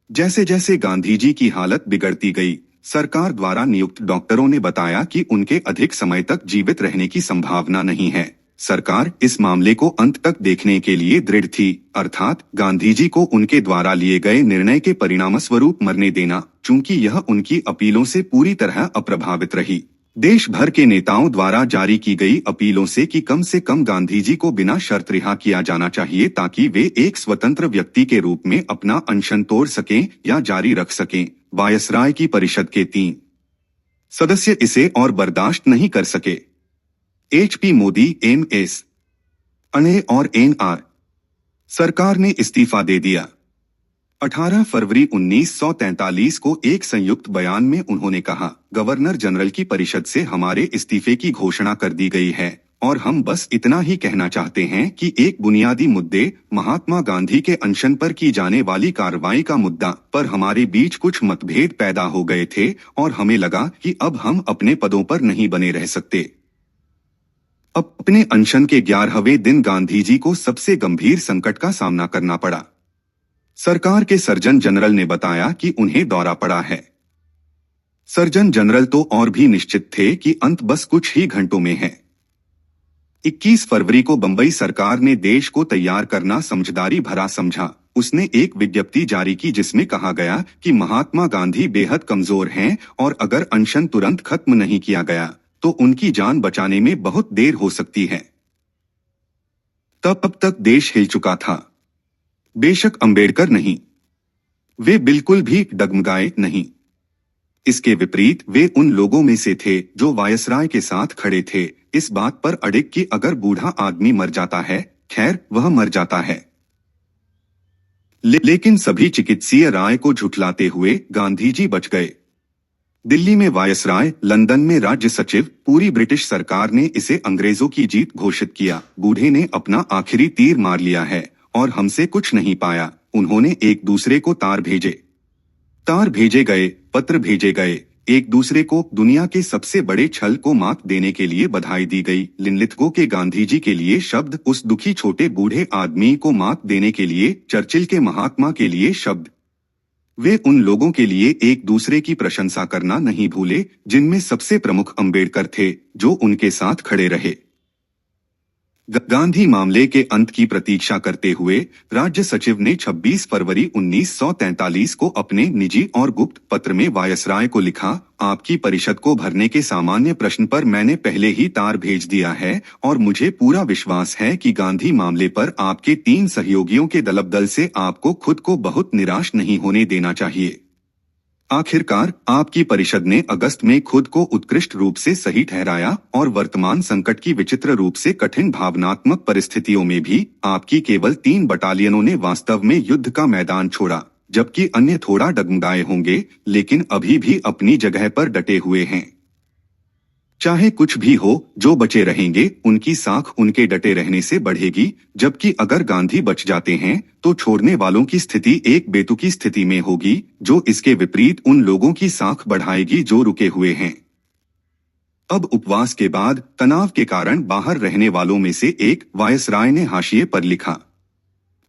जैसे जैसे गांधी जी की हालत बिगड़ती गई, सरकार द्वारा नियुक्त डॉक्टरों ने बताया कि उनके अधिक समय तक जीवित रहने की संभावना नहीं है। सरकार इस मामले को अंत तक देखने के लिए दृढ़ थी, अर्थात गांधी जी को उनके द्वारा लिए गए निर्णय के परिणामस्वरूप मरने देना, चूंकि यह उनकी अपीलों से पूरी तरह अप्रभावित रही। देश भर के नेताओं द्वारा जारी की गई अपीलों से कि कम गांधी जी को बिना शर्त रिहा किया जाना चाहिए ताकि वे एक स्वतंत्र व्यक्ति के रूप में अपना अनशन तोड़ सकें या जारी रख सकें। वायसराय की परिषद के 3 सदस्य इसे और बर्दाश्त नहीं कर सके। HP मोदी, MS अणे और NR। सरकार ने इस्तीफा दे दिया। 18 फरवरी 1943 को एक संयुक्त बयान में उन्होंने कहा, गवर्नर जनरल की परिषद से हमारे इस्तीफे की घोषणा कर दी गई है और हम बस इतना ही कहना चाहते हैं कि एक बुनियादी मुद्दे, महात्मा गांधी के अनशन पर की जाने वाली कार्रवाई का मुद्दा पर हमारे बीच कुछ मतभेद पैदा हो गए थे और हमें लगा कि अब हम अपने पदों पर नहीं बने रह सकते। अपने अनशन के 11वें दिन गांधी जी को सबसे गंभीर संकट का सामना करना पड़ा। सरकार के सर्जन जनरल ने बताया कि उन्हें दौरा पड़ा है। सर्जन जनरल तो और भी निश्चित थे कि अंत बस कुछ ही घंटों में है। 21 फरवरी को बंबई सरकार ने देश को तैयार करना समझदारी भरा समझा। उसने एक विज्ञप्ति जारी की जिसमें कहा गया कि महात्मा गांधी बेहद कमजोर हैं और अगर अनशन तुरंत खत्म नहीं किया गया तो उनकी जान बचाने में बहुत देर हो सकती है। तब तक देश हिल चुका था। बेशक अंबेडकर नहीं, वे बिल्कुल भी डगमगाए नहीं। इसके विपरीत वे उन लोगों में से थे जो वायसराय के साथ खड़े थे, इस बात पर अडिग कि अगर बूढ़ा आदमी मर जाता है, खैर वह मर जाता है। लेकिन सभी चिकित्सीय राय को झुठलाते हुए गांधी जी बच गए। दिल्ली में वायसराय, लंदन में राज्य सचिव, पूरी ब्रिटिश सरकार ने इसे अंग्रेजों की जीत घोषित किया। बूढ़े ने अपना आखिरी तीर मार लिया है और हमसे कुछ नहीं पाया। उन्होंने एक दूसरे को तार भेजे गए, पत्र भेजे गए, एक दूसरे को दुनिया के सबसे बड़े छल को मात देने के लिए बधाई दी गई। लिनलिथगो के गांधी जी के लिए शब्द, उस दुखी छोटे बूढ़े आदमी को मात देने के लिए चर्चिल के महात्मा के लिए शब्द। वे उन लोगों के लिए एक दूसरे की प्रशंसा करना नहीं भूले, जिनमें सबसे प्रमुख अंबेडकर थे, जो उनके साथ खड़े रहे। गांधी मामले के अंत की प्रतीक्षा करते हुए राज्य सचिव ने 26 फरवरी 1943 को अपने निजी और गुप्त पत्र में वायसराय को लिखा, आपकी परिषद को भरने के सामान्य प्रश्न पर मैंने पहले ही तार भेज दिया है और मुझे पूरा विश्वास है कि गांधी मामले पर आपके 3 सहयोगियों के दलबदल से आपको खुद को बहुत निराश नहीं होने देना चाहिए। आखिरकार आपकी परिषद ने अगस्त में खुद को उत्कृष्ट रूप से सही ठहराया और वर्तमान संकट की विचित्र रूप से कठिन भावनात्मक परिस्थितियों में भी आपकी केवल 3 बटालियनों ने वास्तव में युद्ध का मैदान छोड़ा, जबकि अन्य थोड़ा डगमगाए होंगे लेकिन अभी भी अपनी जगह पर डटे हुए हैं। चाहे कुछ भी हो, जो बचे रहेंगे उनकी साख उनके डटे रहने से बढ़ेगी, जबकि अगर गांधी बच जाते हैं तो छोड़ने वालों की स्थिति एक बेतुकी स्थिति में होगी, जो इसके विपरीत उन लोगों की साख बढ़ाएगी जो रुके हुए हैं। अब उपवास के बाद तनाव के कारण बाहर रहने वालों में से एक वायसराय ने हाशिए पर लिखा।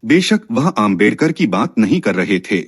बेशक वह आम्बेडकर की बात नहीं कर रहे थे।